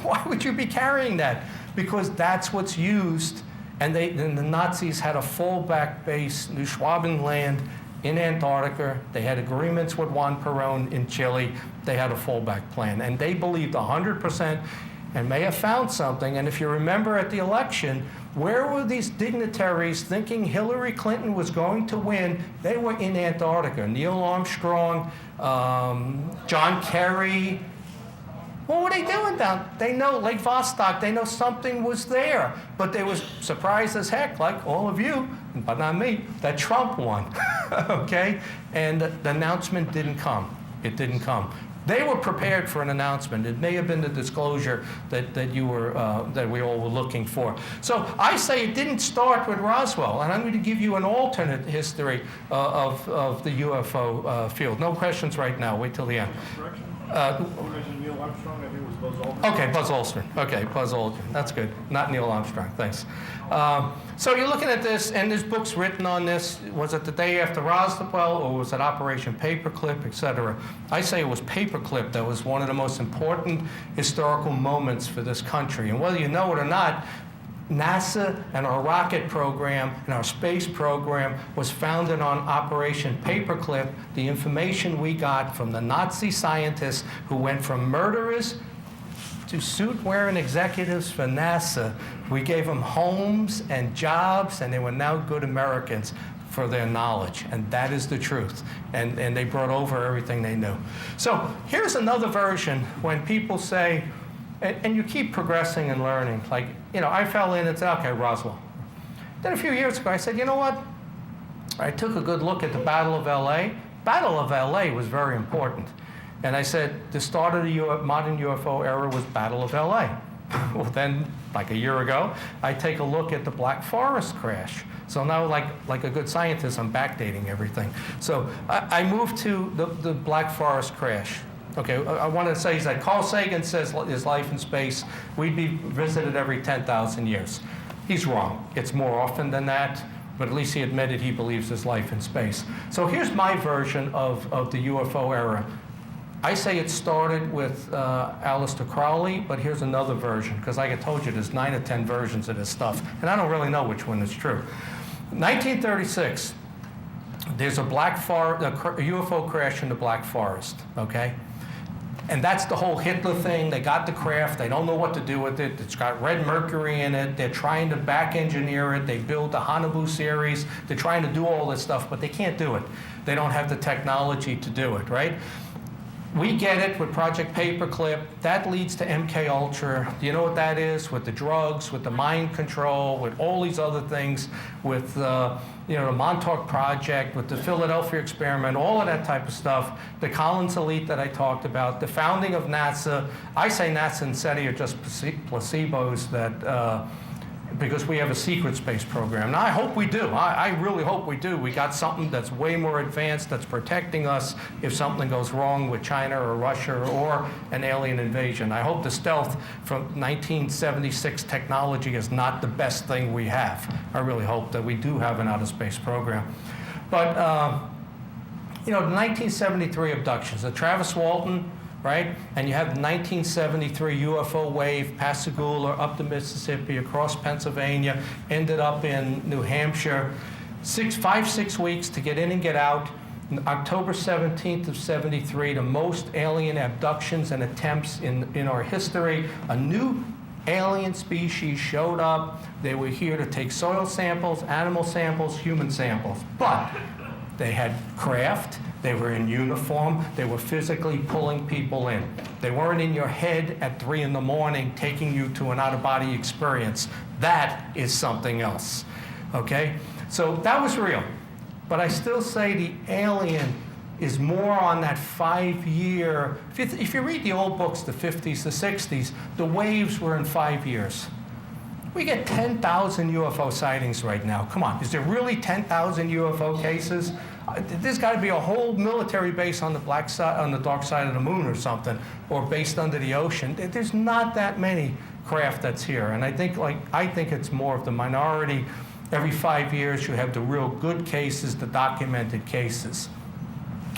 Why would you be carrying that? Because that's what's used. And the Nazis had a fallback base, New Schwabenland, in Antarctica. They had agreements with Juan Perón in Chile. They had a fallback plan. And they believed 100%, and may have found something. And if you remember at the election, where were these dignitaries thinking Hillary Clinton was going to win? They were in Antarctica. Neil Armstrong, John Kerry. What were they doing down? They know Lake Vostok. They know something was there. But they was surprised as heck, like all of you, but not me, that Trump won. Okay? And the announcement didn't come. It didn't come. They were prepared for an announcement. It may have been the disclosure that we all were looking for. So I say it didn't start with Roswell, and I'm going to give you an alternate history of the UFO field. No questions right now. Wait till the end. Correction. You mentioned Neil Armstrong. I think it was Buzz Aldrin. Okay, Buzz Aldrin. Okay, Buzz Aldrin. That's good. Not Neil Armstrong. Thanks. So you're looking at this, and there's books written on this. Was it the day after Roswell, or was it Operation Paperclip, et cetera? I say it was Paperclip that was one of the most important historical moments for this country. And whether you know it or not, NASA and our rocket program and our space program was founded on Operation Paperclip. The information we got from the Nazi scientists who went from murderers to suit-wearing executives for NASA. We gave them homes and jobs, and they were now good Americans for their knowledge, and that is the truth. And they brought over everything they knew. So here's another version when people say, and you keep progressing and learning. Like, you know, I fell in and said, okay, Roswell. Then a few years ago, I said, you know what? I took a good look at the Battle of L.A. Battle of L.A. was very important. And I said, the start of the modern UFO era was Battle of L.A. Well, then, like a year ago, I take a look at the Black Forest crash. So now, like a good scientist, I'm backdating everything. So I moved to the Black Forest crash. Okay, I want to say that Carl Sagan says his life in space, we'd be visited every 10,000 years. He's wrong. It's more often than that, but at least he admitted he believes there's life in space. So here's my version of the UFO era. I say it started with Aleister Crowley, but here's another version, because like I told you, there's 9 or 10 versions of this stuff, and I don't really know which one is true. 1936, there's a UFO crash in the Black Forest, okay? And that's the whole Hitler thing. They got the craft. They don't know what to do with it. It's got red mercury in it. They're trying to back engineer it. They build the Honolulu series. They're trying to do all this stuff, but they can't do it. They don't have the technology to do it, right? We get it with Project Paperclip. That leads to MK Ultra. Do you know what that is? With the drugs, with the mind control, with all these other things, with the Montauk Project, with the Philadelphia experiment, all of that type of stuff. The Collins elite that I talked about, the founding of NASA. I say NASA and SETI are just placebos that. Because we have a secret space program. Now, I hope we do. I really hope we do. We got something that's way more advanced that's protecting us if something goes wrong with China or Russia or an alien invasion. I hope the stealth from 1976 technology is not the best thing we have. I really hope that we do have an outer space program. But, the 1973 abductions, the Travis Walton, right? And you have the 1973 UFO wave, Pascagoula, up the Mississippi, across Pennsylvania, ended up in New Hampshire. 5-6 weeks to get in and get out. October 17th of 73, the most alien abductions and attempts in our history. A new alien species showed up. They were here to take soil samples, animal samples, human samples. But they had craft. They were in uniform. They were physically pulling people in. They weren't in your head at 3 in the morning taking you to an out-of-body experience. That is something else, okay? So that was real. But I still say the alien is more on that 5-year, if you read the old books, the 50s, the 60s, the waves were in 5 years. We get 10,000 UFO sightings right now. Come on, is there really 10,000 UFO cases? There's got to be a whole military base on the dark side of the moon or something, or based under the ocean. There's not that many craft that's here, and I think it's more of the minority. Every 5 years, you have the real good cases, the documented cases.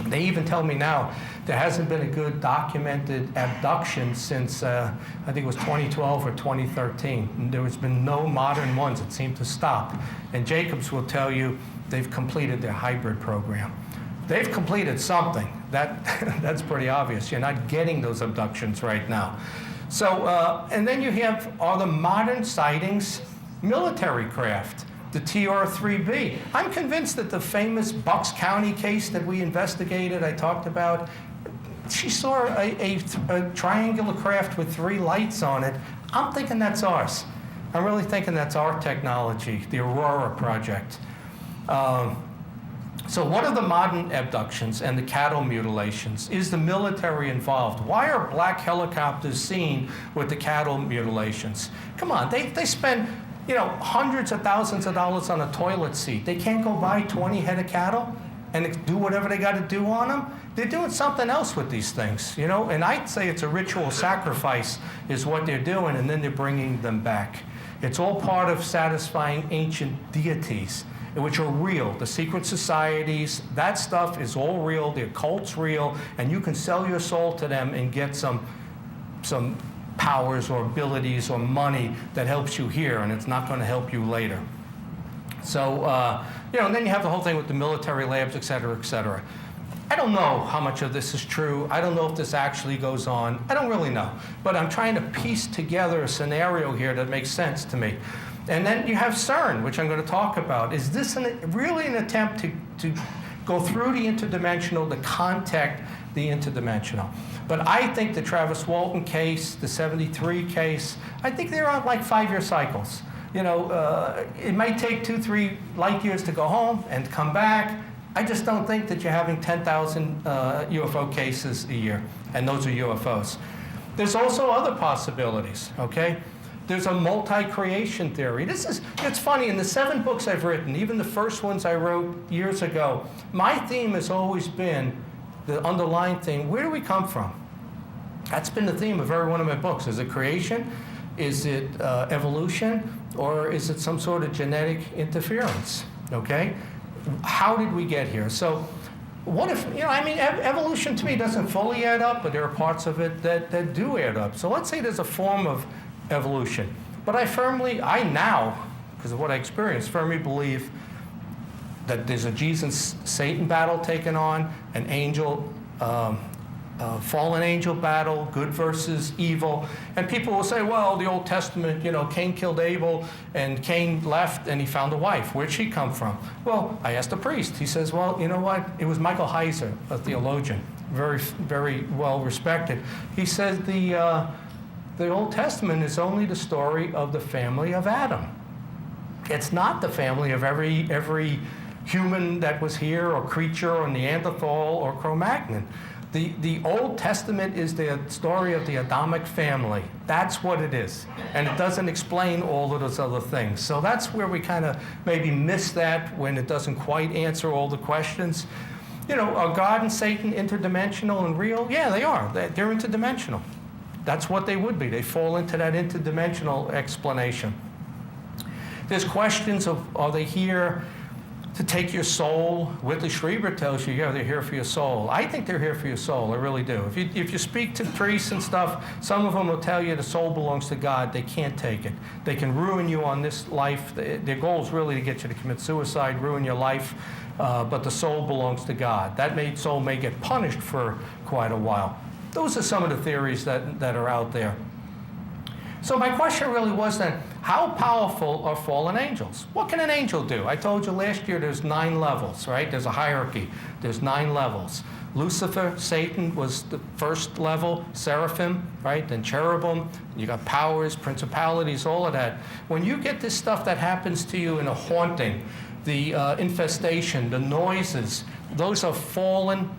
They even tell me now there hasn't been a good documented abduction since I think it was 2012 or 2013. There has been no modern ones. It seemed to stop. And Jacobs will tell you they've completed their hybrid program. They've completed something. That's pretty obvious. You're not getting those abductions right now. So, and then you have all the modern sightings, military craft. The TR-3B. I'm convinced that the famous Bucks County case that we investigated, I talked about, she saw a triangular craft with 3 lights on it. I'm thinking that's ours. I'm really thinking that's our technology, the Aurora project. So what are the modern abductions and the cattle mutilations? Is the military involved? Why are black helicopters seen with the cattle mutilations? Come on, they spend, you know, hundreds of thousands of dollars on a toilet seat. They can't go buy 20 head of cattle and do whatever they got to do on them. They're doing something else with these things, you know? And I'd say it's a ritual sacrifice is what they're doing, and then they're bringing them back. It's all part of satisfying ancient deities, which are real. The secret societies, that stuff is all real. The occult's real, and you can sell your soul to them and get some powers or abilities or money that helps you here, and it's not going to help you later. So, you know, and then you have the whole thing with the military labs, et cetera, et cetera. I don't know how much of this is true. I don't know if this actually goes on. I don't really know. But I'm trying to piece together a scenario here that makes sense to me. And then you have CERN, which I'm going to talk about. Is this really an attempt to go through the interdimensional, to contact the interdimensional? But I think the Travis Walton case, the 73 case, I think they're on like 5-year cycles. You know, it might take 2-3 light years to go home and come back. I just don't think that you're having 10,000 UFO cases a year, and those are UFOs. There's also other possibilities, okay? There's a multi-creation theory. It's funny, in the 7 books I've written, even the first ones I wrote years ago, my theme has always been, the underlying theme, where do we come from? That's been the theme of every one of my books. Is it creation? Is it evolution? Or is it some sort of genetic interference, okay? How did we get here? So what if, you know, I mean, evolution to me doesn't fully add up, but there are parts of it that do add up. So let's say there's a form of evolution. But I now, because of what I experienced, firmly believe that there's a Jesus-Satan battle taken on, an angel, fallen angel battle, good versus evil. And people will say, well, the Old Testament, you know, Cain killed Abel, and Cain left, and he found a wife. Where'd she come from? Well, I asked a priest. He says, well, you know what? It was Michael Heiser, a theologian, very, very well respected. He says the Old Testament is only the story of the family of Adam. It's not the family of every human that was here, or creature, or Neanderthal, or Cro-Magnon. The Old Testament is the story of the Adamic family. That's what it is. And it doesn't explain all of those other things. So that's where we kind of maybe miss that, when it doesn't quite answer all the questions. You know, are God and Satan interdimensional and real? Yeah, they are. They're interdimensional. That's what they would be. They fall into that interdimensional explanation. There's questions of, are they here to take your soul? Whitley Strieber tells you, yeah, they're here for your soul. I think they're here for your soul. I really do. If you speak to priests and stuff, some of them will tell you the soul belongs to God. They can't take it. They can ruin you on this life. Their goal is really to get you to commit suicide, ruin your life, but the soul belongs to God. That soul may get punished for quite a while. Those are some of the theories that are out there. So my question really was then, how powerful are fallen angels? What can an angel do? I told you last year there's 9 levels, right? There's a hierarchy. There's 9 levels. Lucifer, Satan, was the first level, seraphim, right? Then cherubim. You got powers, principalities, all of that. When you get this stuff that happens to you in a haunting, the infestation, the noises, those are fallen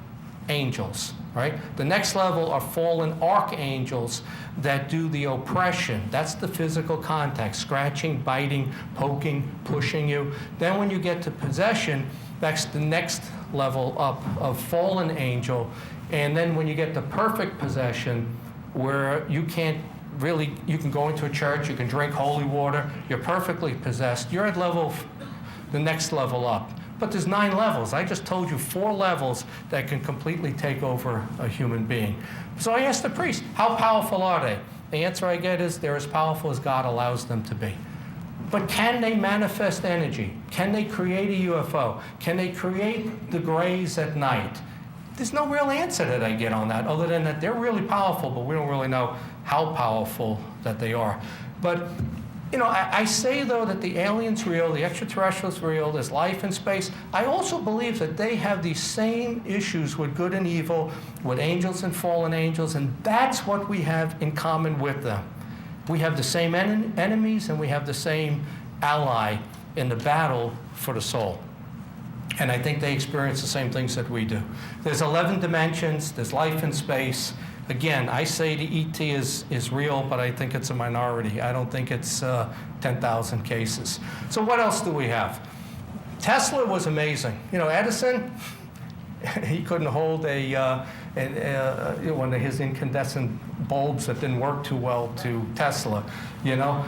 angels, right? The next level are fallen archangels that do the oppression. That's the physical contact, scratching, biting, poking, pushing you. Then when you get to possession, that's the next level up of fallen angel. And then when you get to perfect possession, where you can't really, you can go into a church, you can drink holy water, you're perfectly possessed, you're at the next level up. But there's 9 levels. I just told you 4 levels that can completely take over a human being. So I asked the priest, how powerful are they? The answer I get is they're as powerful as God allows them to be. But can they manifest energy? Can they create a UFO? Can they create the grays at night? There's no real answer that I get on that, other than that they're really powerful, but we don't really know how powerful that they are. But you know, I say, though, that the alien's real, the extraterrestrial's real, there's life in space. I also believe that they have these same issues with good and evil, with angels and fallen angels, and that's what we have in common with them. We have the same enemies, and we have the same ally in the battle for the soul. And I think they experience the same things that we do. There's 11 dimensions, there's life in space. Again, I say the ET is real, but I think it's a minority. I don't think it's 10,000 cases. So what else do we have? Tesla was amazing. You know, Edison, he couldn't hold one of his incandescent bulbs that didn't work too well to Tesla. You know,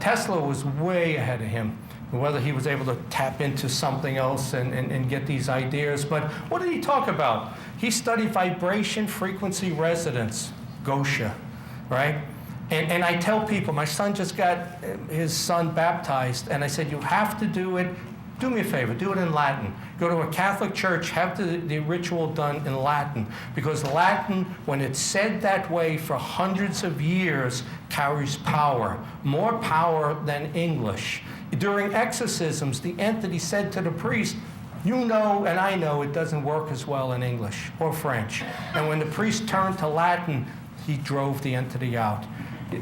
Tesla was way ahead of him. Whether he was able to tap into something else and get these ideas. But what did he talk about? He studied vibration frequency resonance, GOETIA, right? And I tell people, my son just got his son baptized, and I said, you have to do it. Do me a favor, do it in Latin. Go to a Catholic church, have the ritual done in Latin. Because Latin, when it's said that way for hundreds of years, carries power. More power than English. During exorcisms, the entity said to the priest, you know and I know it doesn't work as well in English or French. And when the priest turned to Latin, he drove the entity out.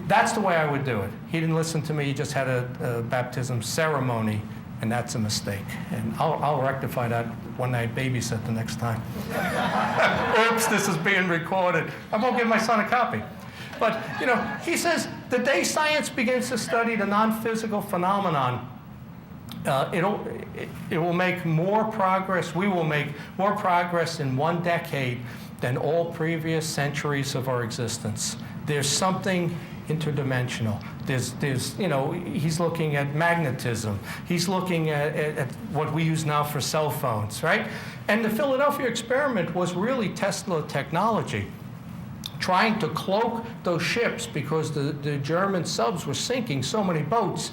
That's the way I would do it. He didn't listen to me, he just had a baptism ceremony. And that's a mistake. And I'll rectify that when I babysit the next time. Oops, this is being recorded. I won't give my son a copy. But, you know, he says, the day science begins to study the non-physical phenomenon, it will make more progress, we will make more progress in 1 decade than all previous centuries of our existence. There's something interdimensional. There's, you know, he's looking at magnetism. He's looking at what we use now for cell phones, right? And the Philadelphia experiment was really Tesla technology, trying to cloak those ships because the German subs were sinking so many boats.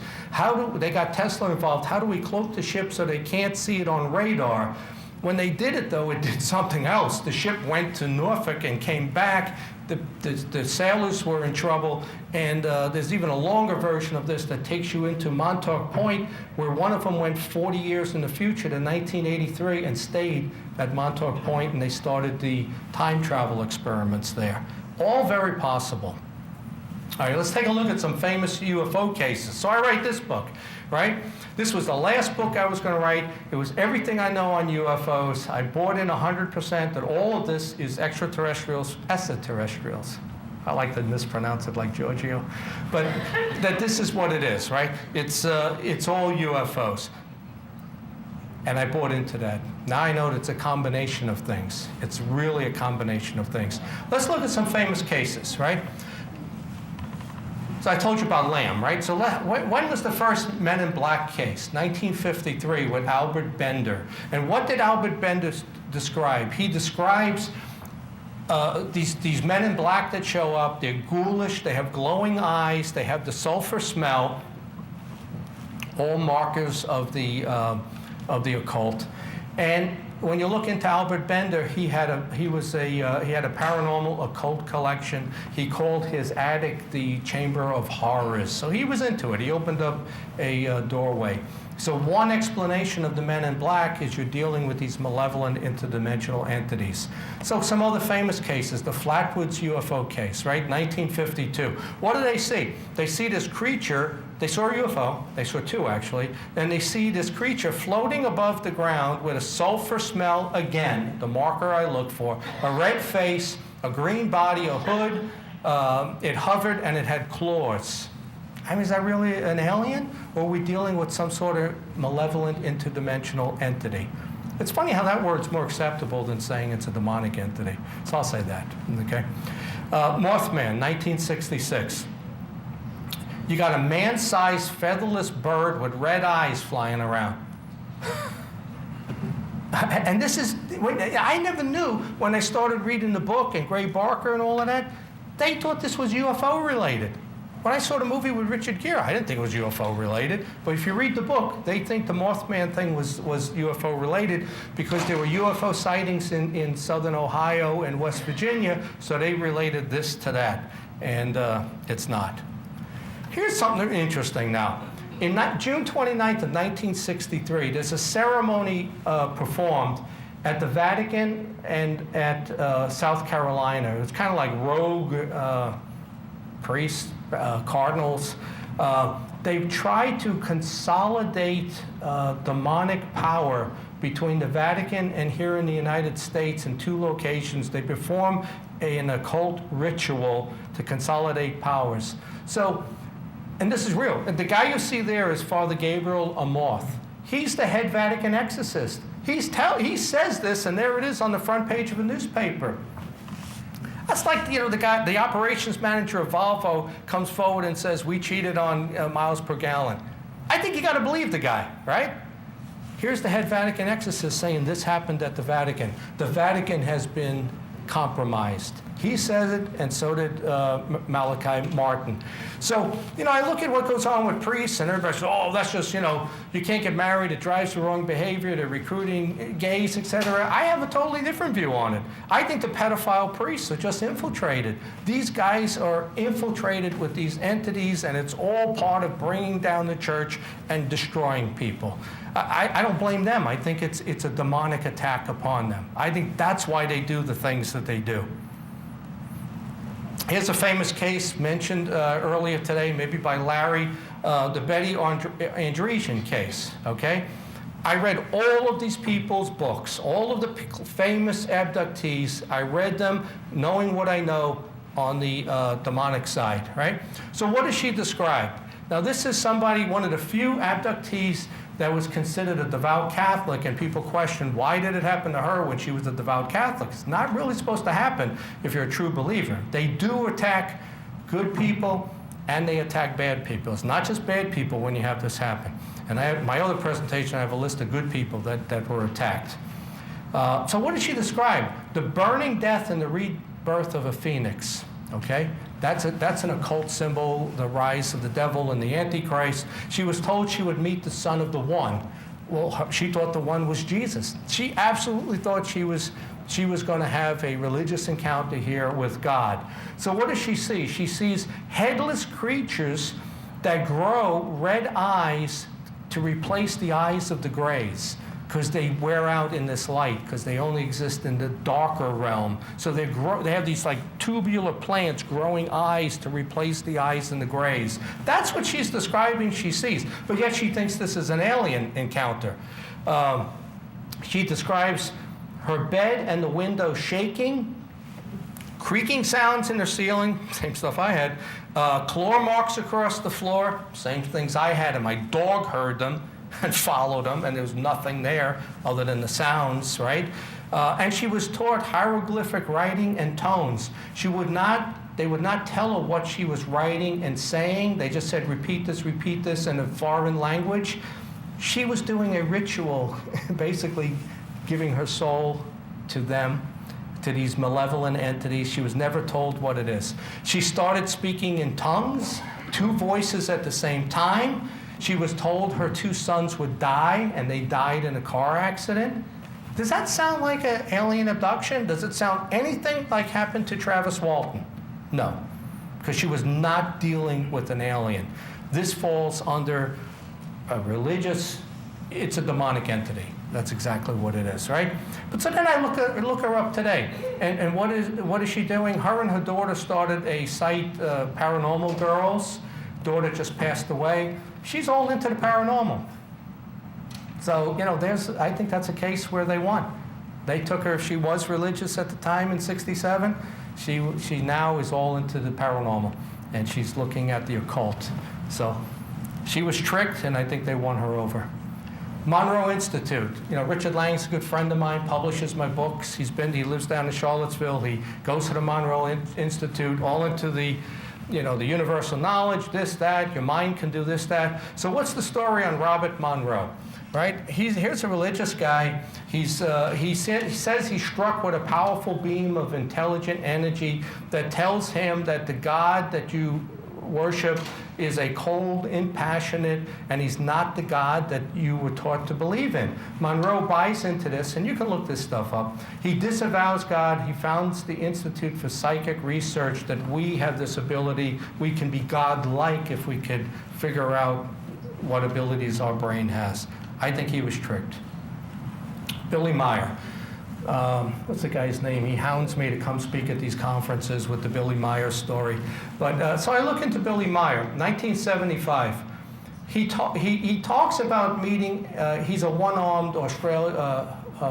They got Tesla involved. How do we cloak the ship so they can't see it on radar? When they did it, though, it did something else. The ship went to Norfolk and came back. The sailors were in trouble, and there's even a longer version of this that takes you into Montauk Point, where one of them went 40 years in the future to 1983 and stayed at Montauk Point, and they started the time travel experiments there. All very possible. All right, let's take a look at some famous UFO cases. So I write this book, right? This was the last book I was going to write. It was everything I know on UFOs. I bought in 100% that all of this is extraterrestrials, extraterrestrials. I like to mispronounce it like Giorgio. But that this is what it is, right? It's all UFOs. And I bought into that. Now I know that it's a combination of things. It's really a combination of things. Let's look at some famous cases, right? So I told you about Lamb, right? So when was the first Men in Black case? 1953 with Albert Bender. And what did Albert Bender describe? He describes these men in black that show up. They're ghoulish. They have glowing eyes. They have the sulfur smell. All markers of the occult. And when you look into Albert Bender, he had a paranormal occult collection. He called his attic the Chamber of Horrors. So he was into it. He opened up a doorway. So one explanation of the Men in Black is you're dealing with these malevolent interdimensional entities. So some other famous cases, the Flatwoods UFO case, right? 1952. What do they see? They see this creature. They saw a UFO. They saw two, actually. And they see this creature floating above the ground with a sulfur smell, again, the marker I look for, a red face, a green body, a hood. It hovered, and it had claws. I mean, is that really an alien? Or are we dealing with some sort of malevolent interdimensional entity? It's funny how that word's more acceptable than saying it's a demonic entity. So I'll say that, okay? Mothman, 1966. You got a man-sized featherless bird with red eyes flying around. And this is, I never knew when I started reading the book and Gray Barker and all of that, they thought this was UFO related. When I saw the movie with Richard Gere, I didn't think it was UFO related. But if you read the book, they think the Mothman thing was UFO related because there were UFO sightings in southern Ohio and West Virginia, so they related this to that. And it's not. Here's something interesting now. In June 29th of 1963, there's a ceremony performed at the Vatican and at South Carolina. It's kind of like rogue priests, cardinals. They tried to consolidate demonic power between the Vatican and here in the United States in 2 locations. They perform an occult ritual to consolidate powers. So, and this is real. The guy you see there is Father Gabriel Amorth. He's the head Vatican exorcist. He says this, and there it is on the front page of a newspaper. That's like, the operations manager of Volvo comes forward and says, we cheated on miles per gallon. I think you got to believe the guy, right? Here's the head Vatican exorcist saying this happened at the Vatican. The Vatican has been compromised. He says it, and so did Malachi Martin. So, I look at what goes on with priests, and everybody says, oh, that's just, you can't get married, it drives the wrong behavior, they're recruiting gays, etc. I have a totally different view on it. I think the pedophile priests are just infiltrated. These guys are infiltrated with these entities, and it's all part of bringing down the church and destroying people. I don't blame them. I think it's a demonic attack upon them. I think that's why they do the things that they do. Here's a famous case mentioned earlier today, maybe by Larry, the Betty Andreasson case, okay? I read all of these people's books, all of the famous abductees. I read them knowing what I know on the demonic side, right? So what does she describe? Now this is somebody, one of the few abductees that was considered a devout Catholic, and people question, why did it happen to her when she was a devout Catholic? It's not really supposed to happen if you're a true believer. They do attack good people, and they attack bad people. It's not just bad people when you have this happen. And my other presentation, I have a list of good people that were attacked. So what did she describe? The burning death and the rebirth of a phoenix, okay? That's an occult symbol, the rise of the devil and the Antichrist. She was told she would meet the Son of the One. Well, she thought the One was Jesus. She absolutely thought she was going to have a religious encounter here with God. So what does she see? She sees headless creatures that grow red eyes to replace the eyes of the grays, because they wear out in this light, because they only exist in the darker realm. So they have these like tubular plants growing eyes to replace the eyes in the grays. That's what she's describing she sees, but yet she thinks this is an alien encounter. She describes her bed and the window shaking, creaking sounds in the ceiling, same stuff I had, claw marks across the floor, same things I had, and my dog heard them and followed them, and there was nothing there other than the sounds, right? And she was taught hieroglyphic writing and tones. They would not tell her what she was writing and saying. They just said, repeat this in a foreign language. She was doing a ritual, basically giving her soul to them, to these malevolent entities. She was never told what it is. She started speaking in tongues, 2 voices at the same time. She was told her 2 sons would die, and they died in a car accident. Does that sound like an alien abduction? Does it sound anything like happened to Travis Walton? No, because she was not dealing with an alien. This falls under a religious, it's a demonic entity. That's exactly what it is, right? But so then I look her up today, and what is she doing? Her and her daughter started a site, Paranormal Girls. Daughter just passed away. She's all into the paranormal. So, I think that's a case where they won. They took her, she was religious at the time in '67. She now is all into the paranormal, and she's looking at the occult. So she was tricked, and I think they won her over. MONROE Institute. Richard Lang's a good friend of mine, publishes my books. He lives down in Charlottesville. He goes to the MONROE Institute, all into the the universal knowledge, this, that, your mind can do this, that. So what's the story on Robert Monroe, right? Here's a religious guy. He says he's struck with a powerful beam of intelligent energy that tells him that the God that you worship is a cold, impassionate, and he's not the God that you were taught to believe in. Monroe buys into this, and you can look this stuff up. He disavows God. He founds the Institute for Psychic Research, that we have this ability. We can be God-like if we could figure out what abilities our brain has. I think he was tricked. Billy MEIER. What's the guy's name? He hounds me to come speak at these conferences with the Billy MEIER story. But so I look into Billy MEIER, 1975. he talks about meeting, he's a one-armed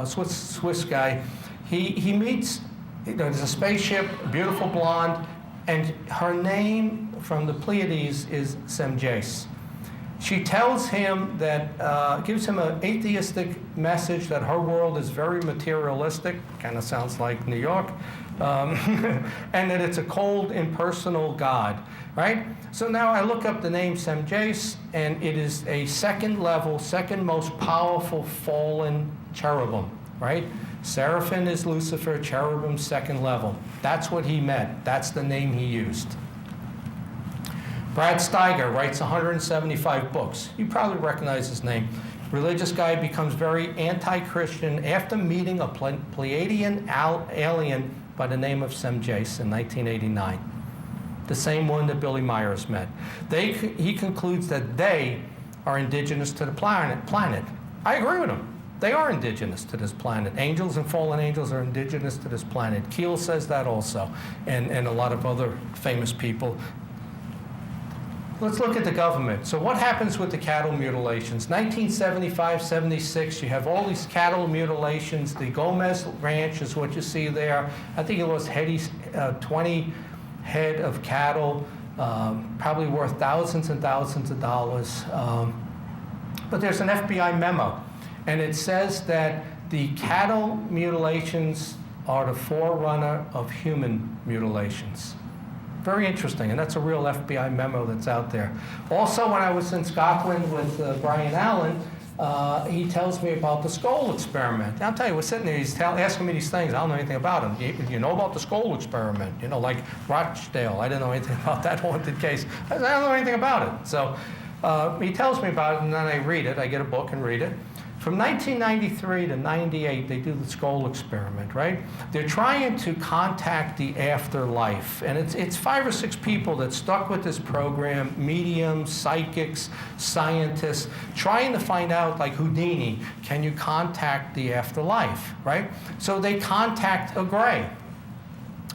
Swiss guy. He meets, there's a spaceship, beautiful blonde, and her name from the Pleiades is Semjace. She tells him that, gives him an atheistic message that her world is very materialistic, kind of sounds like New York, and that it's a cold, impersonal God, right? So now I look up the name Semjace, and it is a second level, second most powerful fallen cherubim, right? Seraphim is Lucifer, cherubim second level. That's what he meant. That's the name he used. Brad Steiger writes 175 books. You probably recognize his name. Religious guy, becomes very anti-Christian after meeting a Pleiadian alien by the name of Semjace in 1989. The same one that Billy Myers met. He concludes that they are indigenous to the planet. I agree with him. They are indigenous to this planet. Angels and fallen angels are indigenous to this planet. Keel says that also, and a lot of other famous people. Let's look at the government. So what happens with the cattle mutilations? 1975, 76, you have all these cattle mutilations. The Gomez Ranch is what you see there. I think it was 20 head of cattle, probably worth thousands and thousands of dollars. But there's an FBI memo, and it says that the cattle mutilations are the forerunner of human mutilations. Very interesting, and that's a real FBI memo that's out there. Also, when I was in Scotland with Brian Allen, he tells me about the skull experiment. I'll tell you, we're sitting there, he's asking me these things. I don't know anything about them. You know about the skull experiment? You know, like Rochdale. I didn't know anything about that haunted case. I don't know anything about it. So he tells me about it, and then I read it. I get a book and read it. From 1993 to 98, they do the skull experiment, right? They're trying to contact the afterlife. And it's 5 or 6 people that stuck with this program, mediums, psychics, scientists, trying to find out, like Houdini, can you contact the afterlife, right? So they contact a gray.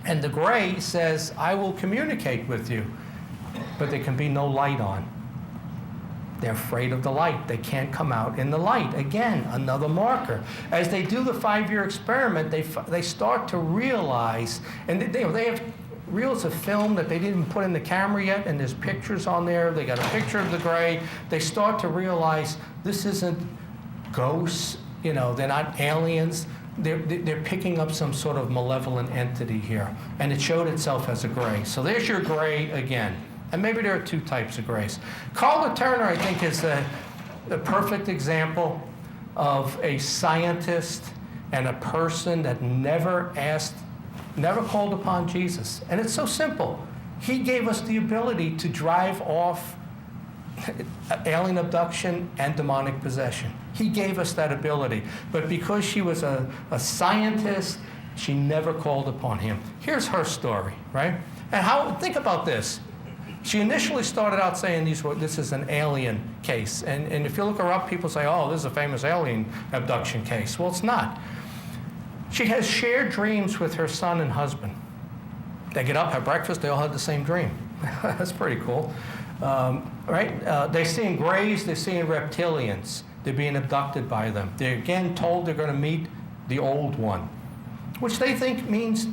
And the gray says, I will communicate with you, but there can be no light on. They're afraid of the light. They can't come out in the light. Again, another marker. As they do the 5-year experiment, they start to realize, and they have reels of film that they didn't put in the camera yet, and there's pictures on there. They got a picture of the gray. They start to realize this isn't ghosts. You know, they're not aliens. They're picking up some sort of malevolent entity here, and it showed itself as a gray. So there's your gray again. And maybe there are 2 types of grays. Karla Turner, I think, is the perfect example of a scientist and a person that never called upon Jesus. And it's so simple. He gave us the ability to drive off alien abduction and demonic possession. He gave us that ability. But because she was a scientist, she never called upon him. Here's her story, right? And think about this. She initially started out saying this is an alien case. And if you look her up, people say, oh, this is a famous alien abduction case. Well, it's not. She has shared dreams with her son and husband. They get up, have breakfast, they all have the same dream. That's pretty cool. Right? They're seeing grays, they're seeing reptilians. They're being abducted by them. They're again told they're going to meet the old one, which they think means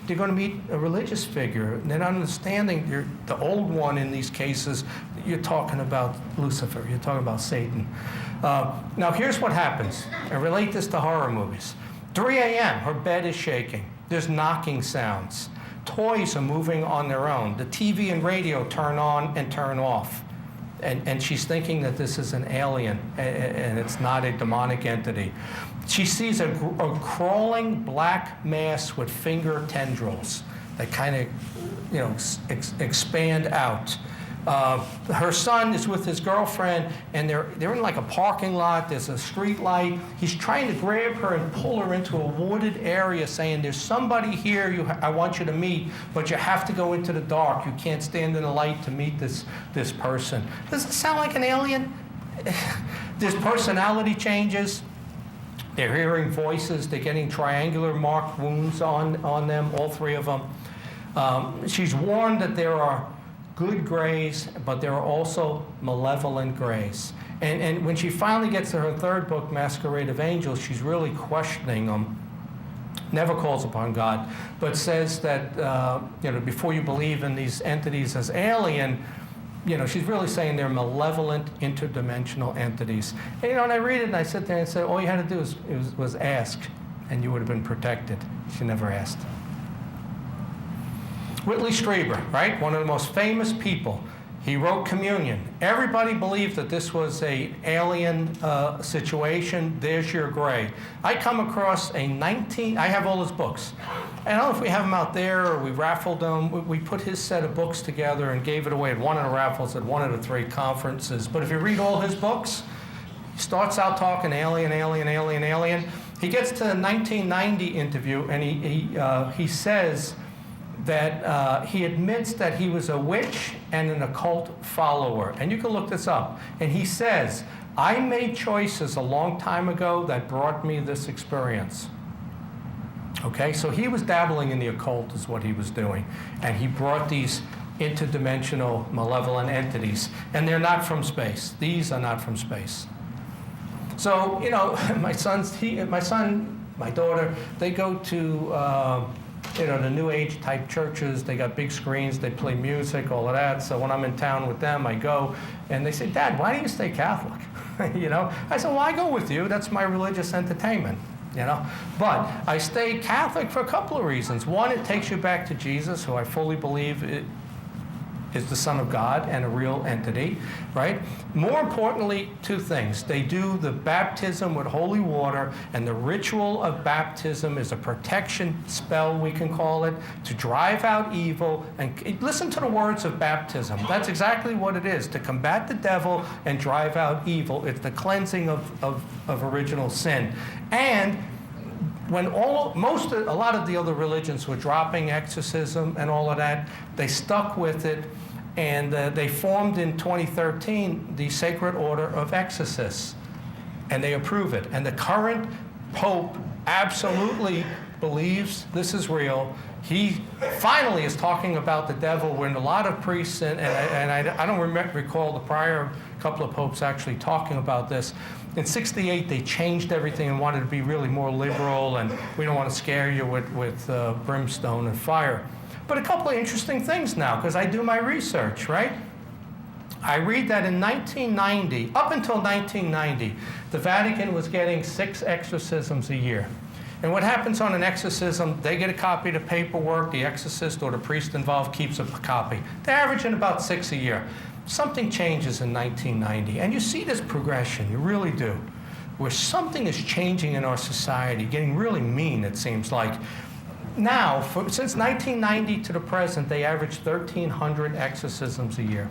they're going to meet a religious figure. They're not understanding the old one in these cases. You're talking about Lucifer. You're talking about Satan. Now, here's what happens. I relate this to horror movies. 3 a.m., her bed is shaking. There's knocking sounds. Toys are moving on their own. The TV and radio turn on and turn off. And she's thinking that this is an alien, and it's not a demonic entity. She sees a crawling black mass with finger tendrils that kind of, expand out. Her son is with his girlfriend, and they're in like a parking lot. There's a street light. He's trying to grab her and pull her into a wooded area, saying, there's somebody here I want you to meet, but you have to go into the dark. You can't stand in the light to meet this person. Does it sound like an alien? There's personality changes. They're hearing voices. They're getting triangular marked wounds on them, all 3 of them. She's warned that there are good grays, but there are also malevolent grays. And when she finally gets to her third book, Masquerade of Angels, she's really questioning them. Never calls upon God, but says that before you believe in these entities as alien, she's really saying they're malevolent interdimensional entities. And, and I read it and I sit there and say, all you had to do was ask, and you would have been protected. She never asked. Whitley Strieber, right? One of the most famous people. He wrote Communion. Everybody believed that this was an alien situation. There's your gray. I come across I have all his books. I don't know if we have them out there or we raffled them. We put his set of books together and gave it away at one of the raffles at one of the 3 conferences. But if you read all his books, he starts out talking alien, alien, alien, alien. He gets to the 1990 interview and he says that he admits that he was a witch and an occult follower. And you can look this up. And he says, I made choices a long time ago that brought me this experience. Okay, so he was dabbling in the occult is what he was doing. And he brought these interdimensional malevolent entities. And they're not from space. These are not from space. So, my daughter, they go to the New Age type churches. They got big screens, they play music, all of that. So when I'm in town with them, I go, and they say, Dad, why do you stay Catholic? I said, well, I go with you. That's my religious entertainment, But I stay Catholic for a couple of reasons. One, it takes you back to Jesus, who I fully believe is the Son of God and a real entity, right? More importantly, 2 things. They do the baptism with holy water, and the ritual of baptism is a protection spell, we can call it, to drive out evil. And listen to the words of baptism. That's exactly what it is, to combat the devil and drive out evil. It's the cleansing of original sin. And when a lot of the other religions were dropping exorcism and all of that, they stuck with it, and they formed in 2013 the Sacred Order of Exorcists, and they approve it. And the current Pope absolutely believes this is real. He finally is talking about the devil when a lot of priests, and I don't recall the prior couple of popes actually talking about this. In '68, they changed everything and wanted to be really more liberal, and we don't want to scare you with brimstone and fire. But a couple of interesting things now, because I do my research, right? I read that in 1990, up until 1990, the Vatican was getting 6 exorcisms a year. And what happens on an exorcism, they get a copy of the paperwork, the exorcist or the priest involved keeps a copy. They're averaging about 6 a year. Something changes in 1990, and you see this progression, you really do, where something is changing in our society, getting really mean, it seems like. Now, since 1990 to the present, they average 1,300 exorcisms a year.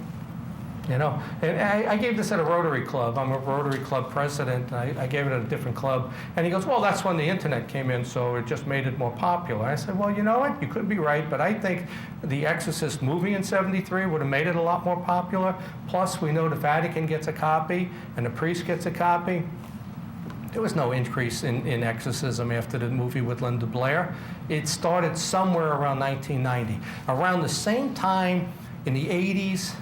And I gave this at a Rotary Club. I'm a Rotary Club president. I gave it at a different club. And he goes, well, that's when the internet came in, so it just made it more popular. I said, well, you know what? You could be right, but I think the Exorcist movie in '73 would have made it a lot more popular. Plus, we know the Vatican gets a copy, and the priest gets a copy. There was no increase in exorcism after the movie with Linda Blair. It started somewhere around 1990. Around the same time in the 80s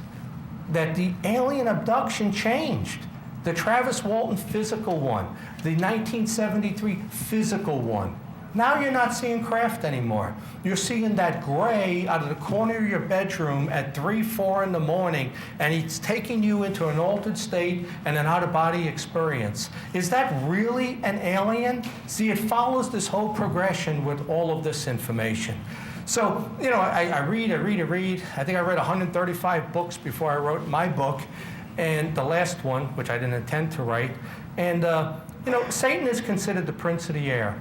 that the alien abduction changed. The Travis Walton physical one, the 1973 physical one. Now you're not seeing craft anymore. You're seeing that gray out of the corner of your bedroom at 3, 4 in the morning, and he's taking you into an altered state and an out-of-body experience. Is that really an alien? See, it follows this whole progression with all of this information. So, I read. I think I read 135 books before I wrote my book, and the last one, which I didn't intend to write. And, Satan is considered the prince of the air.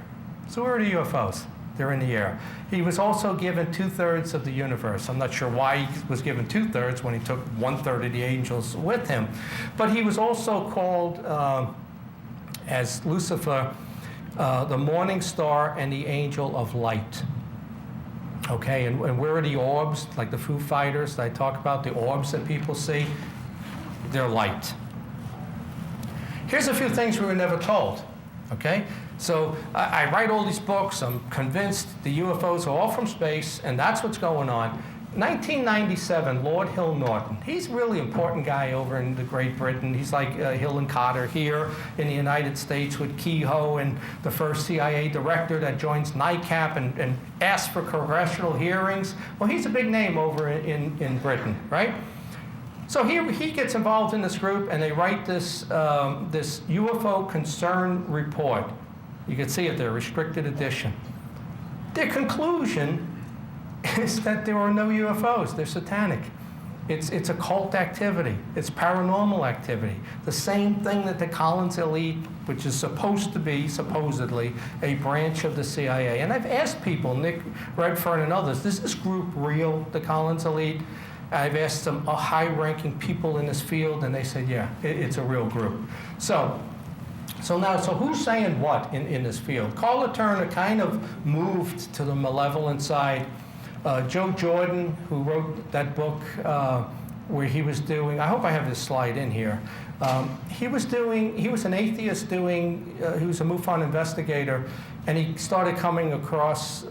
So where are the UFOs? They're in the air. He was also given 2/3 of the universe. I'm not sure why he was given 2/3 when he took 1/3 of the angels with him. But he was also called, as Lucifer, the morning star and the angel of light. Okay, and where are the orbs, like the Foo Fighters that I talk about, the orbs that people see? They're light. Here's a few things we were never told, okay? So I write all these books. I'm convinced the UFOs are all from space, and that's what's going on. 1997, Lord Hill Norton. He's a really important guy over in the Great Britain. He's like Hill and Cotter here in the United States with Kehoe and the first CIA director that joins NICAP and asks for congressional hearings. Well, he's a big name over in Britain, right? So he gets involved in this group, and they write this UFO Concern Report. You can see it there, restricted edition. Their conclusion is that there are no UFOs. They're satanic. It's occult activity. It's paranormal activity. The same thing that the Collins elite, which is supposed to be, supposedly, a branch of the CIA. And I've asked people, Nick Redfern and others, is this group real, the Collins elite? I've asked some high-ranking people in this field, and they said, yeah, it's a real group. So who's saying what in this field? Karla Turner kind of moved to the malevolent side. Joe Jordan, who wrote that book where he was doing, I hope I have this slide in here. He was an atheist he was a MUFON investigator, and he started coming across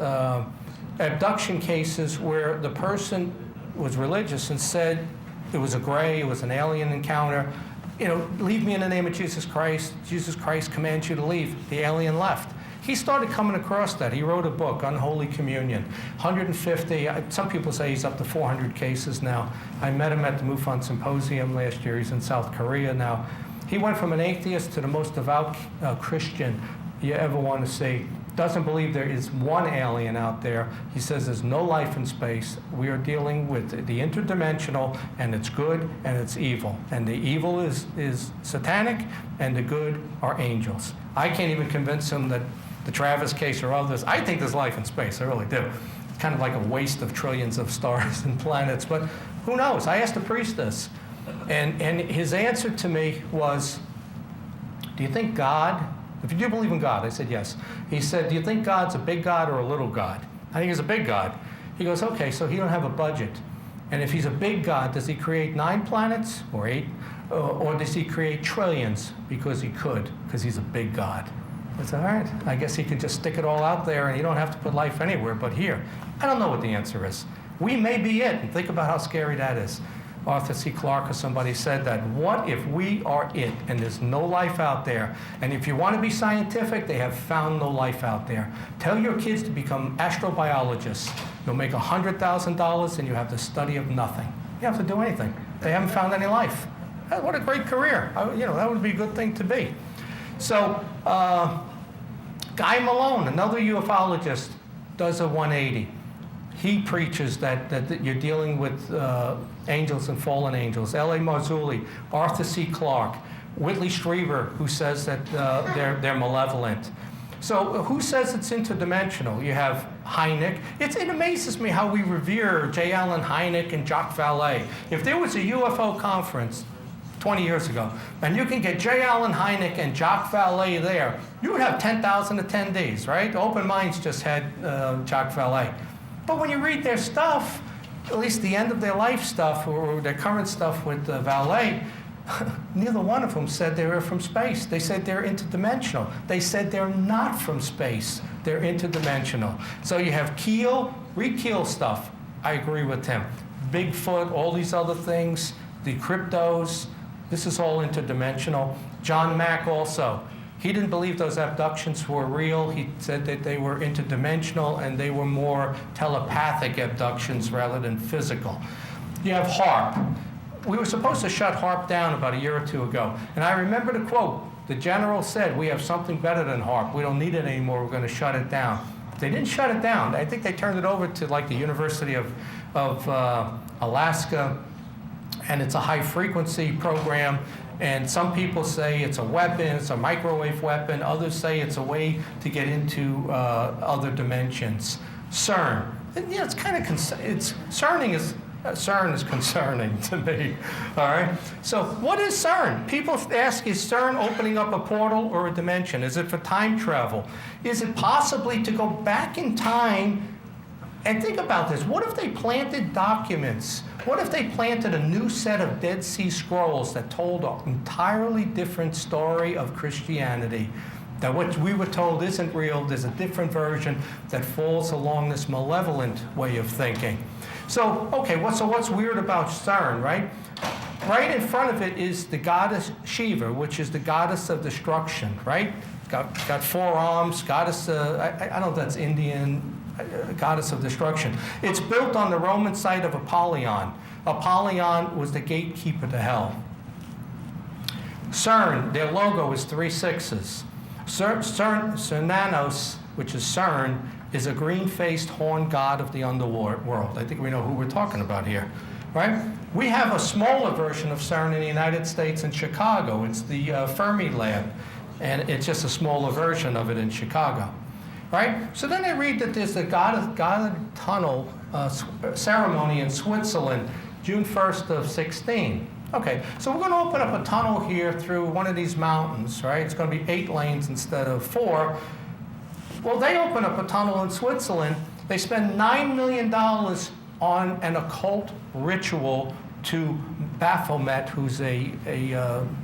abduction cases where the person was religious and said it was a gray, it was an alien encounter. You know, leave me in the name of Jesus Christ. Jesus Christ commands you to leave. The alien left. He started coming across that. He wrote a book, Unholy Communion, 150. Some people say he's up to 400 cases now. I met him at the MUFON Symposium last year. He's in South Korea now. He went from an atheist to the most devout Christian you ever want to see. Doesn't believe there is one alien out there. He says there's no life in space. We are dealing with the interdimensional, and it's good and it's evil. And the evil is satanic, and the good are angels. I can't even convince him that the Travis case or others, I think there's life in space, I really do. It's kind of like a waste of trillions of stars and planets, but who knows? I asked the priest this, and his answer to me was, do you think God, if you do believe in God, I said yes. He said, do you think God's a big God or a little God? I think he's a big God. He goes, okay, so he don't have a budget. And if he's a big God, does he create 9 planets or 8? Or does he create trillions because he could, because he's a big God? I said, all right, I guess he could just stick it all out there and you don't have to put life anywhere but here. I don't know what the answer is. We may be it, and think about how scary that is. Arthur C. Clarke or somebody said that, what if we are it and there's no life out there? And if you want to be scientific, they have found no life out there. Tell your kids to become astrobiologists. You'll make $100,000 and you have the study of nothing. You have to do anything. They haven't found any life. What a great career. You know, that would be a good thing to be. So, Guy Malone, another ufologist, does a 180. He preaches that you're dealing with angels and fallen angels. L.A. Marzulli, Arthur C. Clarke, Whitley Strieber, who says that they're malevolent. So who says it's interdimensional? You have Hynek. It amazes me how we revere J. Allen Hynek and Jacques Vallée. If there was a UFO conference 20 years ago, and you can get J. Allen Hynek and Jacques Vallée there, you would have 10,000 attendees, right? Open Minds just had Jacques Vallée. But when you read their stuff, at least the end of their life stuff or their current stuff with Vallée, neither one of them said they were from space. They said they're interdimensional. They said they're not from space. They're interdimensional. So you have Keel, Reed Keel stuff. I agree with him. Bigfoot, all these other things, the cryptos, this is all interdimensional. John Mack also. He didn't believe those abductions were real. He said that they were interdimensional and they were more telepathic abductions rather than physical. You have HAARP. We were supposed to shut HAARP down about a year or two ago. And I remember the quote. The general said, we have something better than HAARP. We don't need it anymore. We're going to shut it down. They didn't shut it down. I think they turned it over to like the University of Alaska. And it's a high frequency program. And some people say it's a weapon, it's a microwave weapon. Others say it's a way to get into other dimensions. CERN. And, yeah, it's kind of CERN is concerning to me. All right. So what is CERN? People ask, is CERN opening up a portal or a dimension? Is it for time travel? Is it possibly to go back in time? And think about this. What if they planted documents? What if they planted a new set of Dead Sea Scrolls that told an entirely different story of Christianity? That what we were told isn't real. There's a different version that falls along this malevolent way of thinking. So, okay, so what's weird about CERN, right? Right in front of it is the goddess Shiva, which is the goddess of destruction, right? Got 4 arms, goddess, I don't know if that's Indian, goddess of destruction. It's built on the Roman site of Apollyon. Apollyon was the gatekeeper to hell. CERN, their logo is 3 6s. Cernanos, which is CERN, is a green-faced horned god of the underworld. I think we know who we're talking about here, right? We have a smaller version of CERN in the United States in Chicago. It's the Fermi Lab, and it's just a smaller version of it in Chicago, right? So then I read that there's the God Tunnel ceremony in Switzerland, June 1st of 16. Okay, so we're going to open up a tunnel here through one of these mountains, right? It's going to be 8 lanes instead of 4. Well, they open up a tunnel in Switzerland. They spend $9 million on an occult ritual to Baphomet, who's a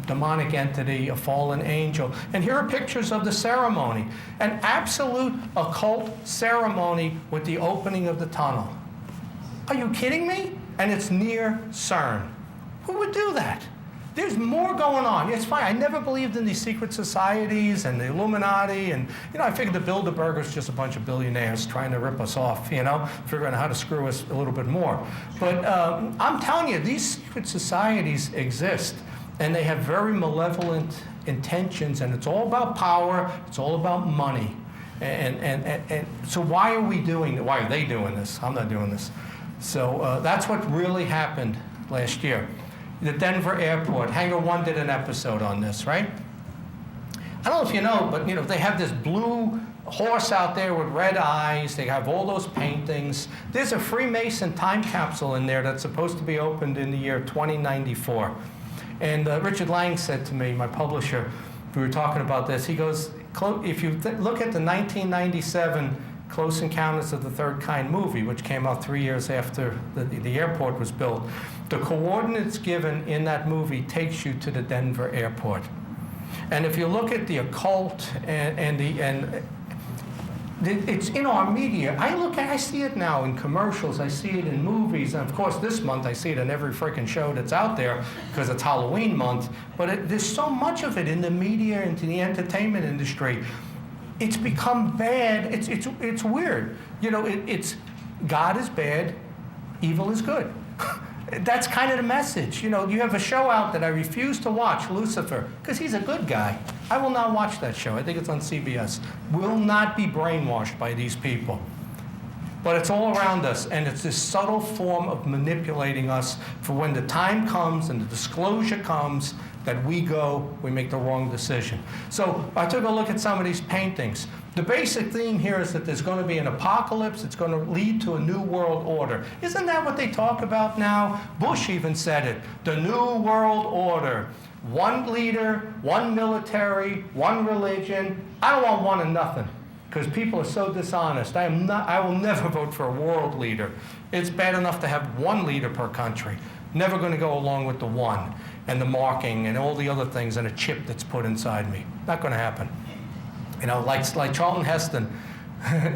demonic entity, a fallen angel. And here are pictures of the ceremony. An absolute occult ceremony with the opening of the tunnel. Are you kidding me? And it's near CERN. Who would do that? There's more going on. It's fine. I never believed in these secret societies and the Illuminati. And, I figured the Bilderbergers just a bunch of billionaires trying to rip us off, figuring out how to screw us a little bit more. But I'm telling you, these secret societies exist. And they have very malevolent intentions. And it's all about power. It's all about money. And so why are we doing, why are they doing this? I'm not doing this. So that's what really happened last year. The Denver airport, Hangar 1 did an episode on this, right? I don't know if you know, but they have this blue horse out there with red eyes. They have all those paintings. There's a Freemason time capsule in there that's supposed to be opened in the year 2094. And Richard Lang said to me, my publisher, we were talking about this, he goes, if you look at the 1997 Close Encounters of the Third Kind movie, which came out 3 years after the airport was built, the coordinates given in that movie takes you to the Denver airport. And if you look at the occult it's in our media. I see it now in commercials. I see it in movies. And of course, this month I see it in every freaking show that's out there because it's Halloween month. But there's so much of it in the media and in the entertainment industry. It's become bad. It's weird. It's God is bad, evil is good. That's kind of the message. You have a show out that I refuse to watch, Lucifer, because he's a good guy. I will not watch that show. I think it's on CBS. Will not be brainwashed by these people. But it's all around us, and it's this subtle form of manipulating us for when the time comes and the disclosure comes that we make the wrong decision. So I took a look at some of these paintings. The basic theme here is that there's going to be an apocalypse. It's going to lead to a new world order. Isn't that what they talk about now? Bush even said it. The new world order. One leader, one military, one religion. I don't want one and nothing because people are so dishonest. I will never vote for a world leader. It's bad enough to have one leader per country. Never going to go along with the one and the marking and all the other things and a chip that's put inside me. Not going to happen. Like Charlton Heston,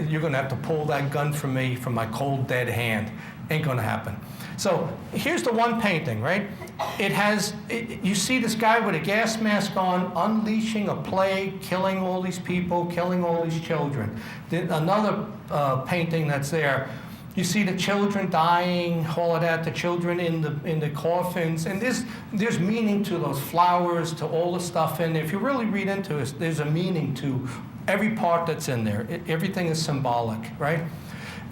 you're going to have to pull that gun from me from my cold, dead hand. Ain't going to happen. So here's the one painting, right? You see this guy with a gas mask on, unleashing a plague, killing all these people, killing all these children. Then another painting that's there, you see the children dying, all of that, the children in the coffins, and there's meaning to those flowers, to all the stuff in there. If you really read into it, there's a meaning to every part that's in there. Everything is symbolic, right?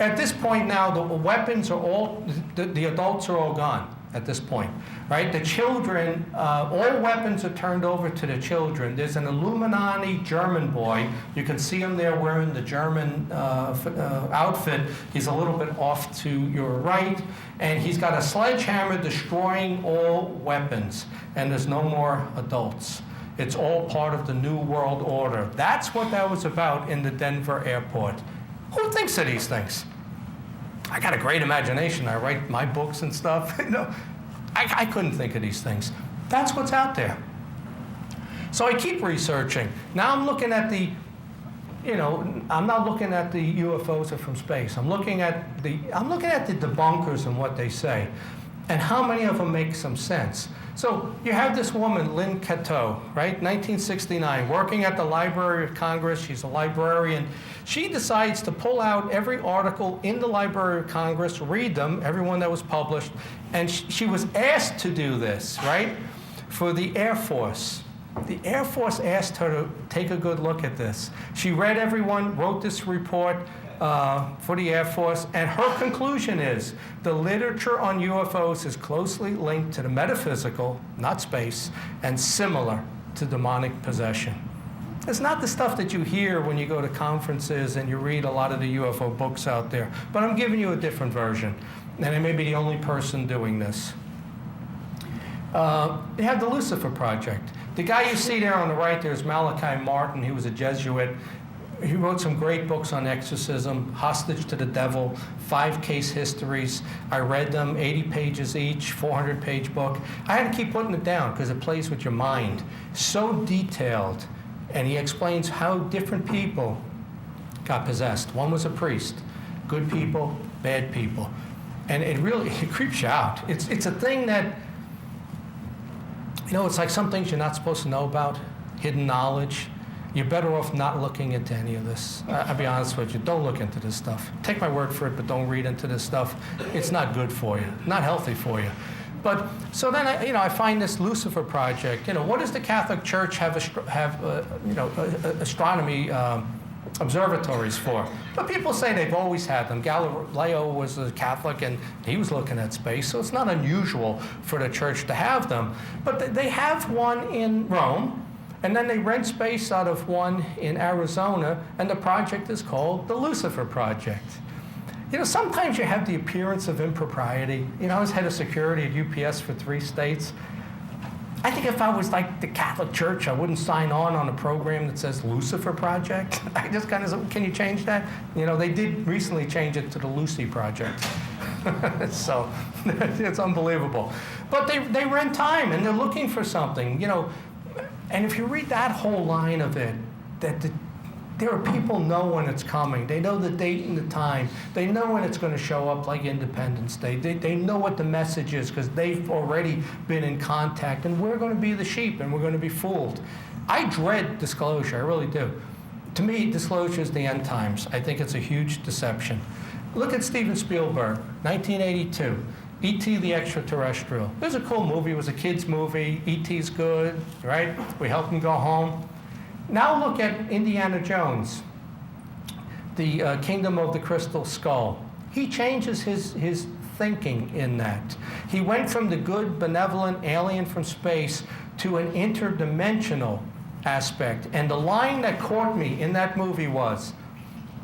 At this point now, the weapons are all, the adults are all gone at this point, right? The children, all weapons are turned over to the children. There's an Illuminati German boy. You can see him there wearing the German outfit. He's a little bit off to your right, and he's got a sledgehammer destroying all weapons, and there's no more adults. It's all part of the New World Order. That's what that was about in the Denver airport. Who thinks of these things? I got a great imagination. I write my books and stuff. I couldn't think of these things. That's what's out there. So I keep researching. Now I'm looking at the, I'm not looking at the UFOs are from space. I'm looking at the debunkers and what they say, and how many of them make some sense. So you have this woman, Lynn Cateau, right, 1969, working at the Library of Congress. She's a librarian. She decides to pull out every article in the Library of Congress, read them, everyone that was published, and she was asked to do this, right, for the Air Force. The Air Force asked her to take a good look at this. She read everyone, wrote this report for the Air Force, and her conclusion is the literature on UFOs is closely linked to the metaphysical, not space, and similar to demonic possession. It's not the stuff that you hear when you go to conferences and you read a lot of the UFO books out there, but I'm giving you a different version, and I may be the only person doing this. You have the Lucifer Project. The guy you see there on the right there is Malachi Martin. He was a Jesuit. He wrote some great books on exorcism, Hostage to the Devil, 5 case histories. I read them, 80 pages each, 400-page book. I had to keep putting it down because it plays with your mind. So detailed. And he explains how different people got possessed. One was a priest. Good people, bad people. And it creeps you out. It's a thing that, it's like some things you're not supposed to know about, hidden knowledge. You're better off not looking into any of this. I'll be honest with you, don't look into this stuff. Take my word for it, but don't read into this stuff. It's not good for you, not healthy for you. But, so then, I find this Lucifer Project. What does the Catholic Church have astronomy observatories for? But people say they've always had them. Galileo was a Catholic, and he was looking at space, so it's not unusual for the church to have them. But they have one in Rome, and then they rent space out of one in Arizona, and the project is called the Lucifer Project. Sometimes you have the appearance of impropriety. I was head of security at UPS for 3 states. I think if I was like the Catholic Church, I wouldn't sign on a program that says Lucifer Project. I just kind of, can you change that? They did recently change it to the Lucy Project. So it's unbelievable. But they rent time, and they're looking for something, And if you read that whole line of it, there are people know when it's coming. They know the date and the time. They know when it's going to show up, like Independence Day. They know what the message is because they've already been in contact. And we're going to be the sheep, and we're going to be fooled. I dread disclosure. I really do. To me, disclosure is the end times. I think it's a huge deception. Look at Steven Spielberg, 1982. E.T. the Extraterrestrial. It was a cool movie. It was a kid's movie. E.T.'s good, right? We helped him go home. Now look at Indiana Jones, the Kingdom of the Crystal Skull. He changes his thinking in that. He went from the good, benevolent alien from space to an interdimensional aspect. And the line that caught me in that movie was,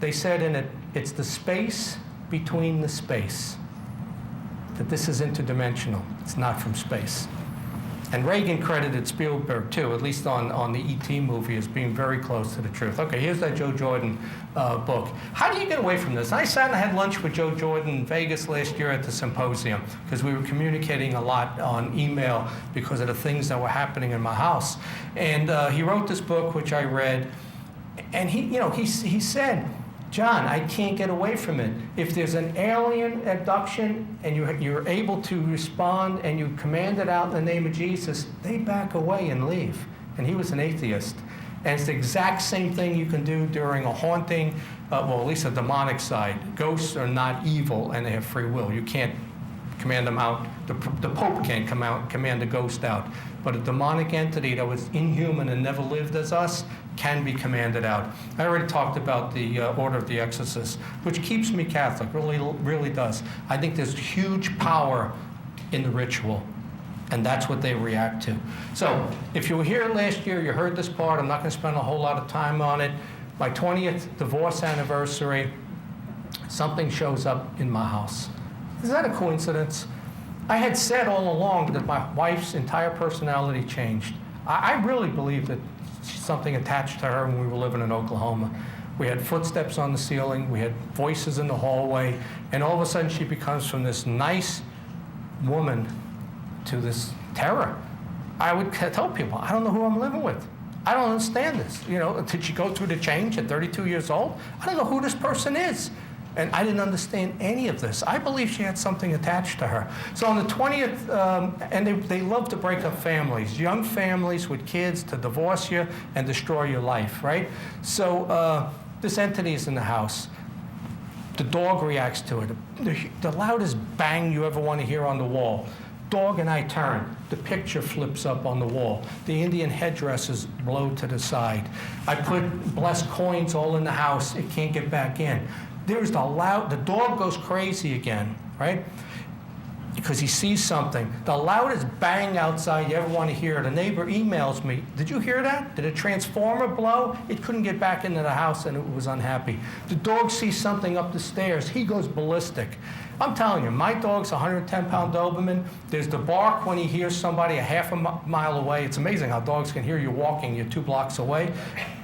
they said in it, it's the space between the space. That this is interdimensional. It's not from space. And Reagan credited Spielberg, too, at least on the E.T. movie, as being very close to the truth. Okay, here's that Joe Jordan book. How do you get away from this? I sat and had lunch with Joe Jordan in Vegas last year at the symposium, because we were communicating a lot on email because of the things that were happening in my house. And he wrote this book, which I read, and he said, John, I can't get away from it. If there's an alien abduction and you're able to respond and you command it out in the name of Jesus, they back away and leave. And he was an atheist. And it's the exact same thing you can do during a haunting, well, at least a demonic side. Ghosts are not evil and they have free will. You can't command them out. The Pope can't come out and command a ghost out. But a demonic entity that was inhuman and never lived as us can be commanded out. I already talked about the Order of the Exorcist, which keeps me Catholic, really does. I think there's huge power in the ritual, and that's what they react to. So if you were here last year, you heard this part. I'm not going to spend a whole lot of time on it. My 20th divorce anniversary, something shows up in my house. Is that a coincidence? I had said all along that my wife's entire personality changed. I really believe that something attached to her when we were living in Oklahoma. We had footsteps on the ceiling, we had voices in the hallway, and all of a sudden she becomes from this nice woman to this terror. I would tell people, I don't know who I'm living with. I don't understand this. You know, did she go through the change at 32 years old? I don't know who this person is. And I didn't understand any of this. I believe she had something attached to her. So on the 20th, and they love to break up families, young families with kids, to divorce you and destroy your life, right? So this entity is in the house. The dog reacts to it. The loudest bang you ever want to hear on the wall. Dog and I turn. The picture flips up on the wall. The Indian headdresses blow to the side. I put blessed coins all in the house. It can't get back in. There's the dog goes crazy again, right? Because he sees something. The loudest bang outside you ever want to hear. The neighbor emails me, did you hear that? Did a transformer blow? It couldn't get back into the house and it was unhappy. The dog sees something up the stairs. He goes ballistic. I'm telling you, my dog's a 110-pound Doberman. There's the bark when he hears somebody a half a mile away. It's amazing how dogs can hear you walking. You're 2 blocks away.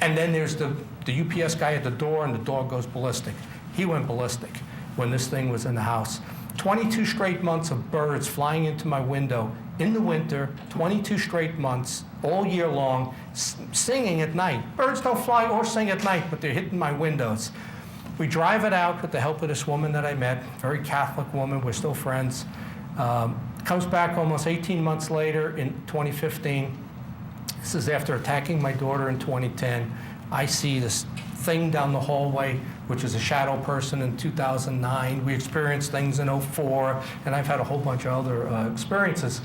And then there's the UPS guy at the door, and the dog goes ballistic. He went ballistic when this thing was in the house. 22 straight months of birds flying into my window in the winter, 22 straight months, all year long, singing at night. Birds don't fly or sing at night, but they're hitting my windows. We drive it out with the help of this woman that I met, very Catholic woman, we're still friends. Comes back almost 18 months later in 2015. This is after attacking my daughter in 2010. I see this thing down the hallway, which is a shadow person in 2009. We experienced things in 2004, and I've had a whole bunch of other experiences.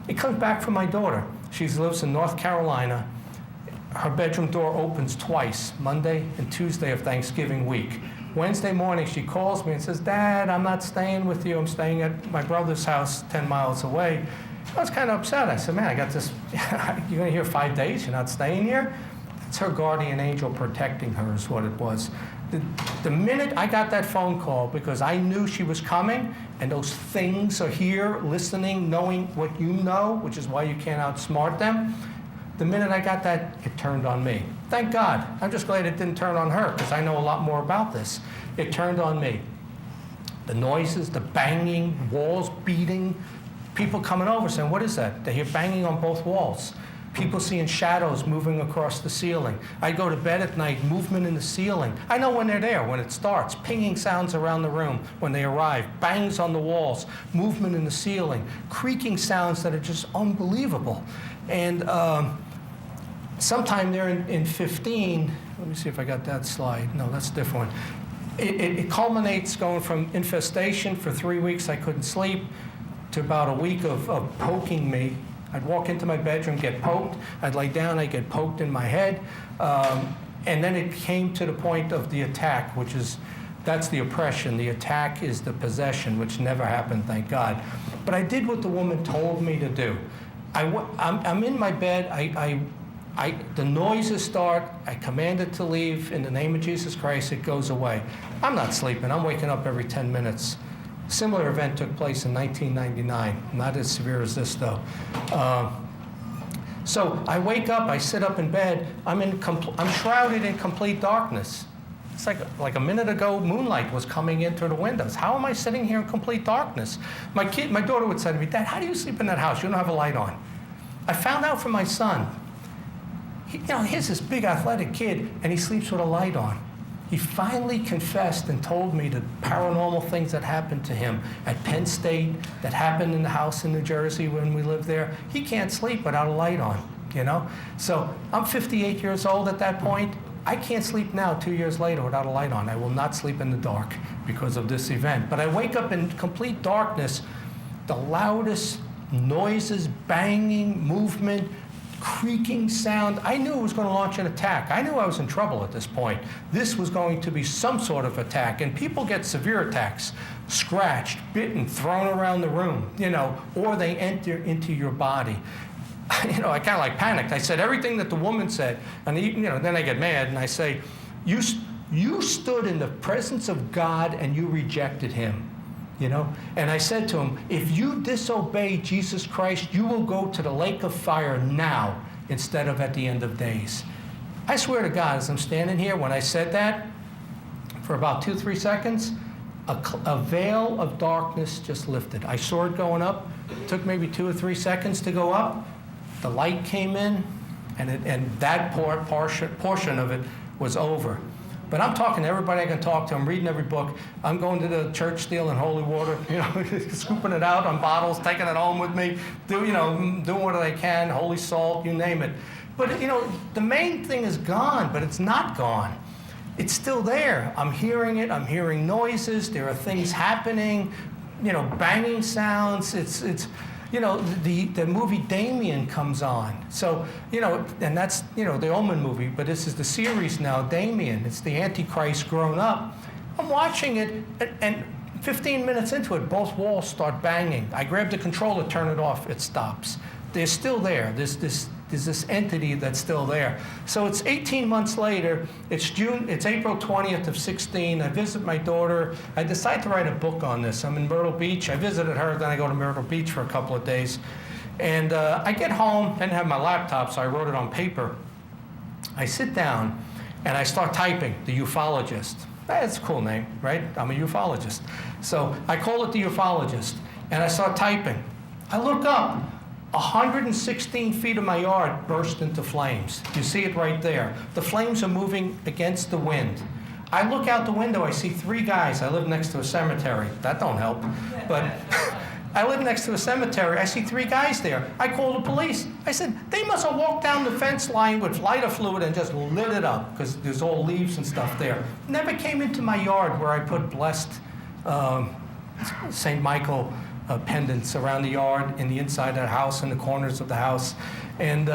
It comes back from my daughter. She lives in North Carolina. Her bedroom door opens twice, Monday and Tuesday of Thanksgiving week. Wednesday morning, she calls me and says, Dad, I'm not staying with you. I'm staying at my brother's house 10 miles away. I was kind of upset. I said, man, I got this, you're going to here 5 days? You're not staying here? It's her guardian angel protecting her is what it was. The minute I got that phone call, because I knew she was coming, and those things are here, listening, knowing what you know, which is why you can't outsmart them, the minute I got that, it turned on me. Thank God. I'm just glad it didn't turn on her, because I know a lot more about this. It turned on me. The noises, the banging, walls beating, people coming over saying, what is that? They hear banging on both walls. People seeing shadows moving across the ceiling. I go to bed at night, movement in the ceiling. I know when they're there, when it starts. Pinging sounds around the room when they arrive. Bangs on the walls, movement in the ceiling. Creaking sounds that are just unbelievable. And sometime there in 15, let me see if I got that slide. No, that's a different one. It culminates going from infestation for 3 weeks, I couldn't sleep, to about a week of poking me. I'd walk into my bedroom, get poked. I'd lay down, I'd get poked in my head. And then it came to the point of the attack, which is, that's the oppression. The attack is the possession, which never happened, thank God. But I did what the woman told me to do. I'm in my bed, the noises start, I command it to leave. In the name of Jesus Christ, it goes away. I'm not sleeping, I'm waking up every 10 minutes. Similar event took place in 1999, not as severe as this though. So I wake up, I sit up in bed, I'm shrouded in complete darkness. It's like a minute ago, moonlight was coming in through the windows. How am I sitting here in complete darkness? My daughter would say to me, Dad, how do you sleep in that house? You don't have a light on. I found out from my son. He's this big athletic kid, and he sleeps with a light on. He finally confessed and told me the paranormal things that happened to him at Penn State, that happened in the house in New Jersey when we lived there. He can't sleep without a light on, So I'm 58 years old at that point. I can't sleep now, 2 years later, without a light on. I will not sleep in the dark because of this event. But I wake up in complete darkness, the loudest noises, banging, movement, creaking sound. I knew it was going to launch an attack. I knew I was in trouble at this point. This was going to be some sort of attack, and people get severe attacks, scratched, bitten, thrown around the room, or they enter into your body. I kind of panicked. I said everything that the woman said, and then I get mad and I say, you stood in the presence of God and you rejected him. And I said to him, if you disobey Jesus Christ, you will go to the lake of fire now instead of at the end of days. I swear to God, as I'm standing here, when I said that, for about 2-3 seconds, a veil of darkness just lifted. I saw it going up. It took maybe 2 or 3 seconds to go up. The light came in. And that portion of it was over. But I'm talking to everybody I can talk to. I'm reading every book. I'm going to the church stealing holy water, scooping it out on bottles, taking it home with me, doing what I can, holy salt, you name it. But, the main thing is gone, but it's not gone. It's still there. I'm hearing it. I'm hearing noises. There are things happening, banging sounds. It's the movie Damien comes on. So, and that's, the Omen movie, but this is the series now, Damien. It's the Antichrist grown up. I'm watching it, and 15 minutes into it, both walls start banging. I grab the controller, turn it off, it stops. They're still there. There's this entity that's still there. So it's 18 months later. It's April 20th of 16. I visit my daughter. I decide to write a book on this. I'm in Myrtle Beach. I visited her, then I go to Myrtle Beach for a couple of days. And I get home, I didn't have my laptop, so I wrote it on paper. I sit down, and I start typing, the ufologist. That's a cool name, right? I'm a ufologist. So I call it the ufologist, and I start typing. I look up. 116 feet of my yard burst into flames. You see it right there. The flames are moving against the wind. I look out the window, I see 3 guys. I live next to a cemetery. That don't help. But I live next to a cemetery. I see 3 guys there. I call the police. I said, they must have walked down the fence line with lighter fluid and just lit it up, because there's all leaves and stuff there. Never came into my yard where I put blessed St. Michael pendants around the yard, in the inside of the house, in the corners of the house. And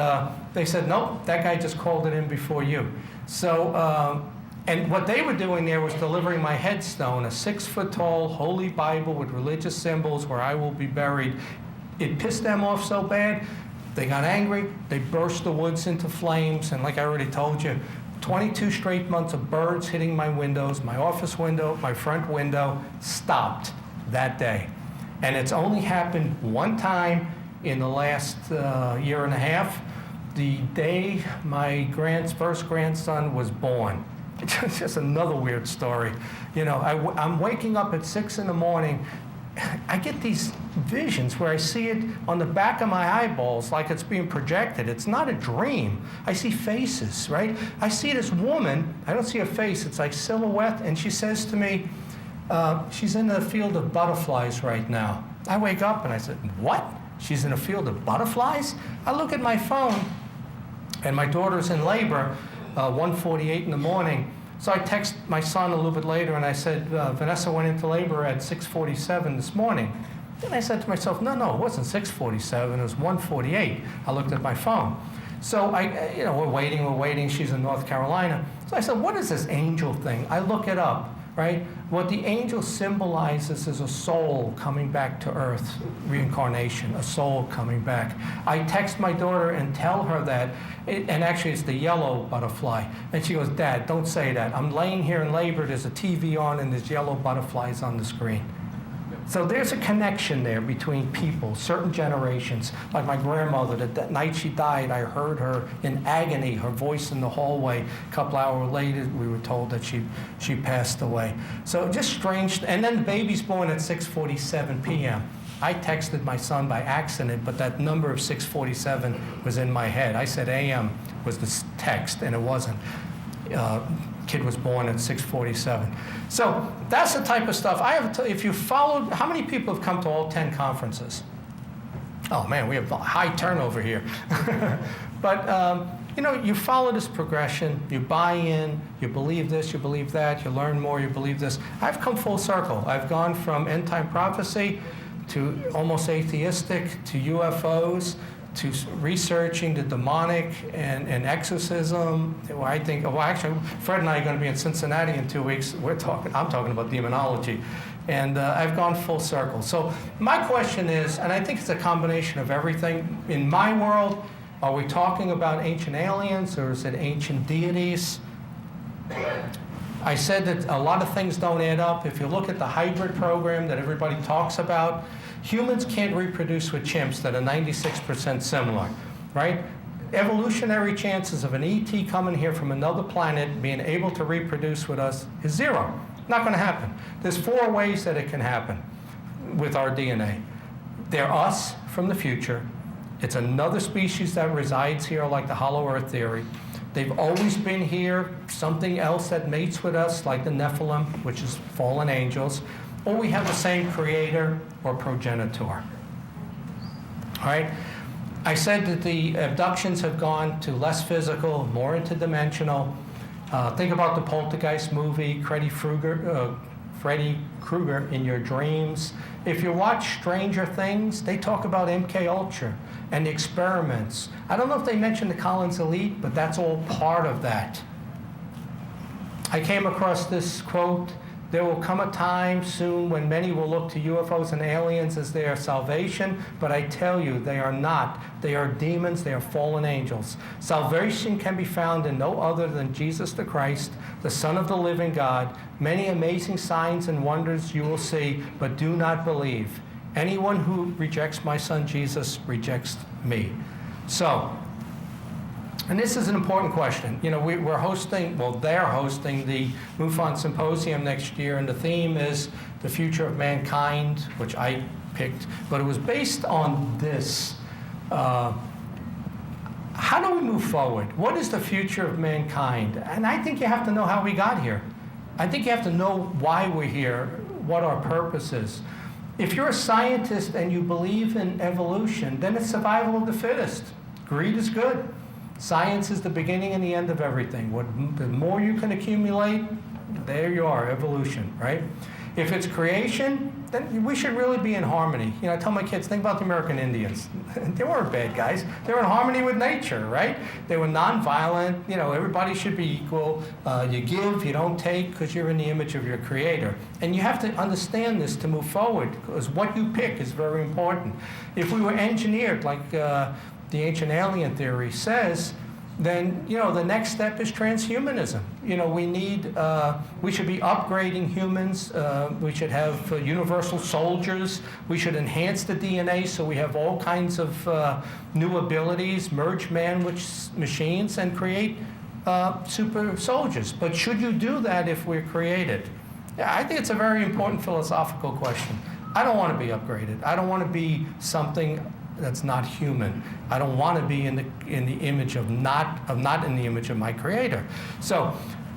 they said, nope, that guy just called it in before you. So, and what they were doing there was delivering my headstone, a 6-foot-tall holy Bible with religious symbols where I will be buried. It pissed them off so bad, they got angry, they burst the woods into flames, and like I already told you, 22 straight months of birds hitting my windows, my office window, my front window, stopped that day. And it's only happened one time in the last year and a half, the day my first grandson was born. It's just another weird story. I'm waking up at 6 in the morning. I get these visions where I see it on the back of my eyeballs like it's being projected. It's not a dream. I see faces, right? I see this woman. I don't see a face. It's like silhouette. And she says to me, she's in the field of butterflies right now. I wake up and I said, what? She's in a field of butterflies? I look at my phone, and my daughter's in labor, 1:48 in the morning. So I text my son a little bit later, and I said, Vanessa went into labor at 6:47 this morning. Then I said to myself, no, it wasn't 6:47, it was 1:48. I looked at my phone. So we're waiting. She's in North Carolina. So I said, what is this angel thing? I look it up. Right? What the angel symbolizes is a soul coming back to earth, reincarnation, a soul coming back. I text my daughter and tell her that, and actually it's the yellow butterfly. And she goes, Dad, don't say that. I'm laying here in labor, there's a TV on, and there's yellow butterflies on the screen. So there's a connection there between people, certain generations. Like my grandmother, that night she died, I heard her in agony, her voice in the hallway. A couple hours later, we were told that she passed away. So just strange. And then the baby's born at 6:47 p.m. I texted my son by accident, but that number of 6:47 was in my head. I said a.m. was the text, and it wasn't. Kid was born at 6:47. So that's the type of stuff. If you followed, how many people have come to all 10 conferences? Oh man, we have high turnover here. But you follow this progression, you buy in, you believe this, you believe that, you learn more, you believe this. I've come full circle. I've gone from end-time prophecy to almost atheistic to UFOs, to researching the demonic and exorcism. Actually, Fred and I are going to be in Cincinnati in 2 weeks. I'm talking about demonology. And I've gone full circle. So my question is, and I think it's a combination of everything. In my world, are we talking about ancient aliens, or is it ancient deities? I said that a lot of things don't add up. If you look at the hybrid program that everybody talks about, humans can't reproduce with chimps that are 96% similar, right? Evolutionary chances of an ET coming here from another planet being able to reproduce with us is 0. Not going to happen. There's 4 ways that it can happen with our DNA. They're us from the future. It's another species that resides here, like the hollow earth theory. They've always been here, something else that mates with us, like the Nephilim, which is fallen angels, or we have the same creator or progenitor. All right? I said that the abductions have gone to less physical, more interdimensional. Think about the Poltergeist movie, Freddy Krueger in your dreams. If you watch Stranger Things, they talk about MK Ultra and the experiments. I don't know if they mentioned the Collins Elite, but that's all part of that. I came across this quote: "There will come a time soon when many will look to UFOs and aliens as their salvation, but I tell you, they are not. They are demons, they are fallen angels. Salvation can be found in no other than Jesus the Christ, the Son of the living God. Many amazing signs and wonders you will see, but do not believe. Anyone who rejects my son Jesus rejects me." So, and this is an important question. You know, we're hosting, well, they're hosting the MUFON Symposium next year, and the theme is the future of mankind, which I picked, but it was based on this. How do we move forward? What is the future of mankind? And I think you have to know how we got here. I think you have to know why we're here, what our purpose is. If you're a scientist and you believe in evolution, then it's survival of the fittest. Greed is good. Science is the beginning and the end of everything. The more you can accumulate, there you are, evolution, right? If it's creation, then we should really be in harmony. You know, I tell my kids, think about the American Indians. They weren't bad guys. They were in harmony with nature, right? They were nonviolent. You know, everybody should be equal. You give, you don't take, because you're in the image of your creator. And you have to understand this to move forward, because what you pick is very important. If we were engineered, like the ancient alien theory says, then, you know, the next step is transhumanism. You know, we should be upgrading humans. We should have universal soldiers. We should enhance the DNA so we have all kinds of new abilities, merge man with machines, and create super soldiers. But should you do that if we're created? Yeah, I think it's a very important philosophical question. I don't want to be upgraded. I don't want to be something that's not human. I don't want to be in the image of not in the image of my creator. So,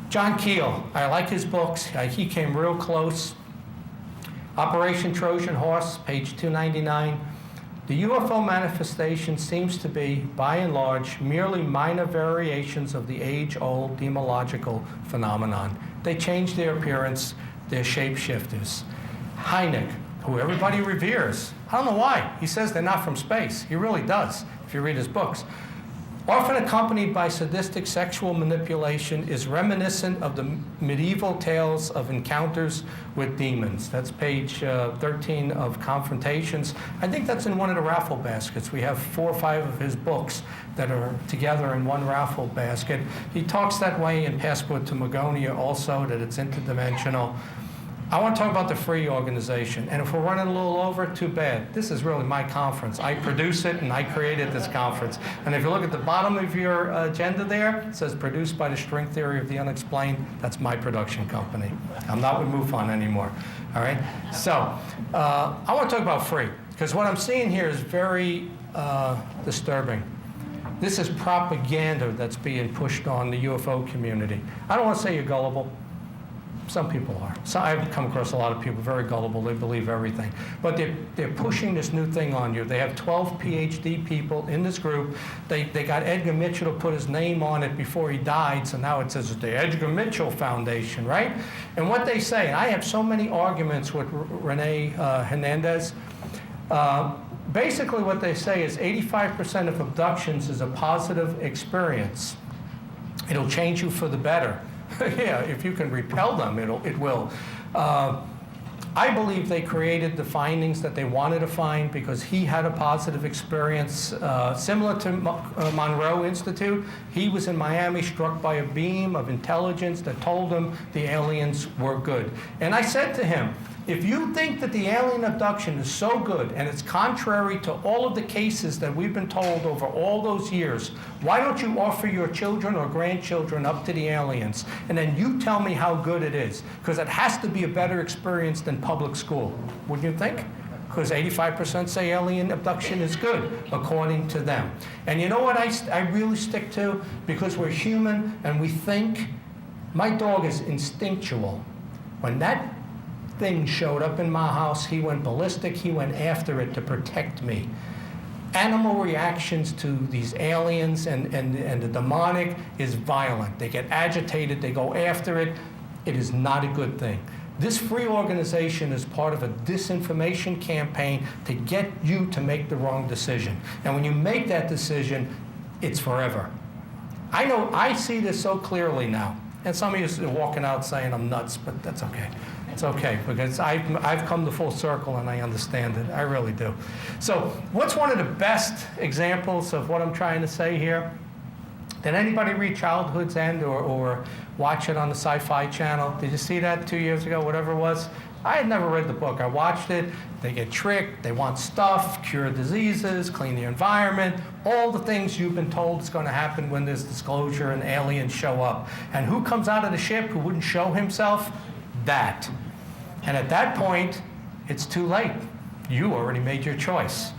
John Keel, I like his books. He came real close. Operation Trojan Horse, page 299. The UFO manifestation seems to be, by and large, merely minor variations of the age-old demological phenomenon. They change their appearance. They're shapeshifters. Hynek, who everybody reveres. I don't know why. He says they're not from space. He really does, if you read his books. Often accompanied by sadistic sexual manipulation, is reminiscent of the medieval tales of encounters with demons. That's page 13 of Confrontations. I think that's in one of the raffle baskets. We have 4 or 5 of his books that are together in one raffle basket. He talks that way in Passport to Magonia also, that it's interdimensional. I want to talk about the free organization, and if we're running a little over, too bad. This is really my conference. I produce it, and I created this conference. And if you look at the bottom of your agenda there, it says produced by the String Theory of the Unexplained. That's my production company. I'm not with MUFON anymore, all right? So I want to talk about free, because what I'm seeing here is very disturbing. This is propaganda that's being pushed on the UFO community. I don't want to say you're gullible. Some people are. So I've come across a lot of people very gullible. They believe everything. But they're pushing this new thing on you. They have 12 PhD people in this group. They got Edgar Mitchell to put his name on it before he died, so now it says the Edgar Mitchell Foundation, right? And what they say, and I have so many arguments with Rene Hernandez, basically what they say is 85% of abductions is a positive experience. It'll change you for the better. Yeah, if you can repel them, it will. I believe they created the findings that they wanted to find because he had a positive experience similar to Monroe Institute. He was in Miami, struck by a beam of intelligence that told him the aliens were good. And I said to him, if you think that the alien abduction is so good and it's contrary to all of the cases that we've been told over all those years, why don't you offer your children or grandchildren up to the aliens and then you tell me how good it is? Because it has to be a better experience than public school. Wouldn't you think? because 85% say alien abduction is good, according to them. And you know what I really stick to? Because we're human and we think. My dog is instinctual. When that thing showed up in my house, he went ballistic. He went after it to protect me. Animal reactions to these aliens and the demonic is violent. They get agitated. They go after it. It is not a good thing. This free organization is part of a disinformation campaign to get you to make the wrong decision. And when you make that decision, it's forever. I know, I see this so clearly now. And some of you are walking out saying I'm nuts, but that's okay. It's okay, because I've come to full circle and I understand it. I really do. So what's one of the best examples of what I'm trying to say here? Did anybody read Childhood's End or watch it on the Sci-Fi Channel? Did you see that 2 years ago, whatever it was? I had never read the book. I watched it. They get tricked. They want stuff, cure diseases, clean the environment, all the things you've been told is going to happen when there's disclosure and aliens show up. And who comes out of the ship who wouldn't show himself? That. And at that point, it's too late. You already made your choice.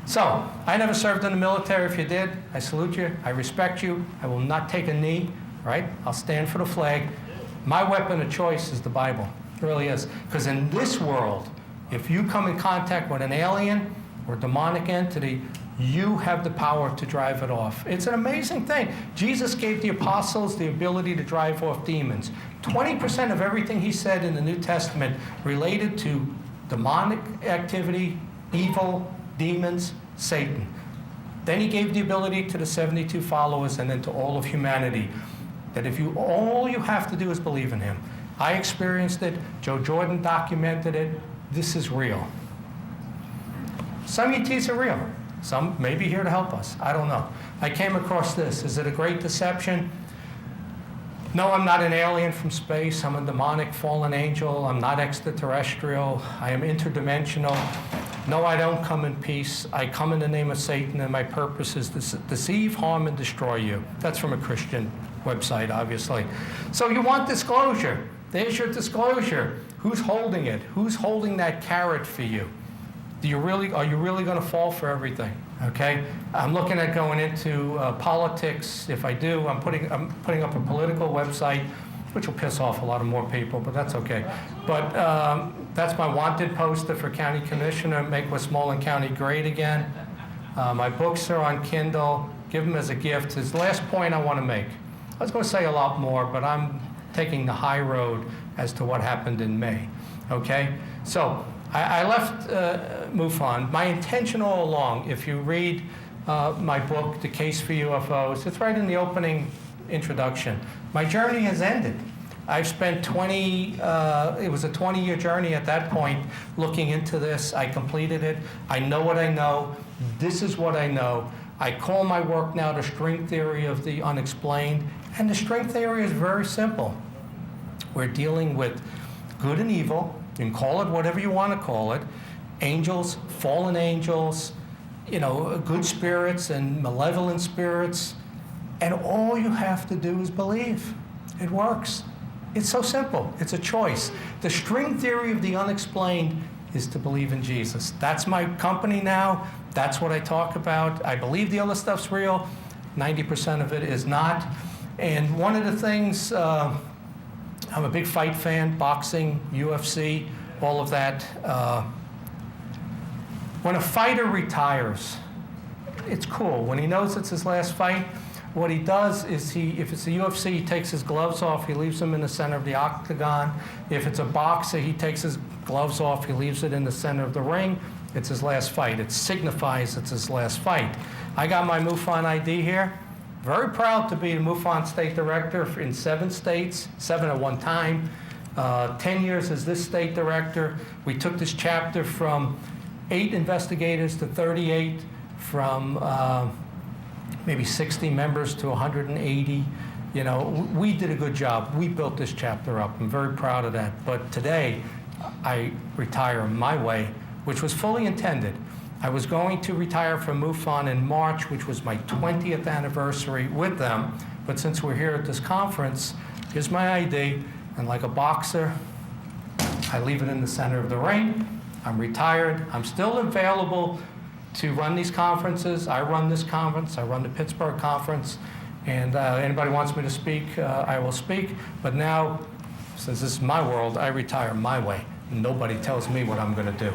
So, I never served in the military. If you did, I salute you. I respect you. I will not take a knee, right? I'll stand for the flag. My weapon of choice is the Bible. It really is. Because in this world, if you come in contact with an alien or demonic entity, you have the power to drive it off. It's an amazing thing. Jesus gave the apostles the ability to drive off demons. 20% of everything he said in the New Testament related to demonic activity, evil, demons, Satan. Then he gave the ability to the 72 followers and then to all of humanity, that if you, all you have to do is believe in him. I experienced it. Joe Jordan documented it. This is real. Some ETs are real. Some may be here to help us. I don't know. I came across this. Is it a great deception? No, I'm not an alien from space. I'm a demonic fallen angel. I'm not extraterrestrial. I am interdimensional. No, I don't come in peace. I come in the name of Satan, and my purpose is to deceive, harm, and destroy you. That's from a Christian website, obviously. So you want disclosure. There's your disclosure. Who's holding it? Who's holding that carrot for you? Are you really going to fall for everything? Okay? I'm looking at going into politics. If I do, I'm putting up a political website, which will piss off a lot of more people, but that's okay. But that's my wanted poster for county commissioner, make Westmoreland County great again. My books are on Kindle. Give them as a gift. It's the last point I want to make. I was going to say a lot more, but I'm taking the high road as to what happened in May. Okay? So I left MUFON. My intention all along, if you read my book, The Case for UFOs, it's right in the opening introduction. My journey has ended. I've spent it was a 20-year journey at that point looking into this. I completed it. I know what I know. This is what I know. I call my work now the string theory of the unexplained. And the string theory is very simple. We're dealing with good and evil. You can call it whatever you want to call it. Angels, fallen angels, good spirits and malevolent spirits. And all you have to do is believe. It works. It's so simple. It's a choice. The string theory of the unexplained is to believe in Jesus. That's my company now. That's what I talk about. I believe the other stuff's real. 90% of it is not. And one of the things, I'm a big fight fan, boxing, UFC, all of that. When a fighter retires, it's cool. When he knows it's his last fight, what he does is if it's the UFC, he takes his gloves off, he leaves them in the center of the octagon. If it's a boxer, he takes his gloves off, he leaves it in the center of the ring. It's his last fight. It signifies it's his last fight. I got my MUFON ID here. Very proud to be the MUFON State Director in 7 states, 7 at one time. 10 years as this State Director. We took this chapter from 8 investigators to 38, from maybe 60 members to 180. We did a good job. We built this chapter up. I'm very proud of that. But today, I retire my way, which was fully intended. I was going to retire from MUFON in March, which was my 20th anniversary with them. But since we're here at this conference, here's my ID. And like a boxer, I leave it in the center of the ring. I'm retired. I'm still available to run these conferences. I run this conference. I run the Pittsburgh conference. And anybody wants me to speak, I will speak. But now, since this is my world, I retire my way. Nobody tells me what I'm going to do.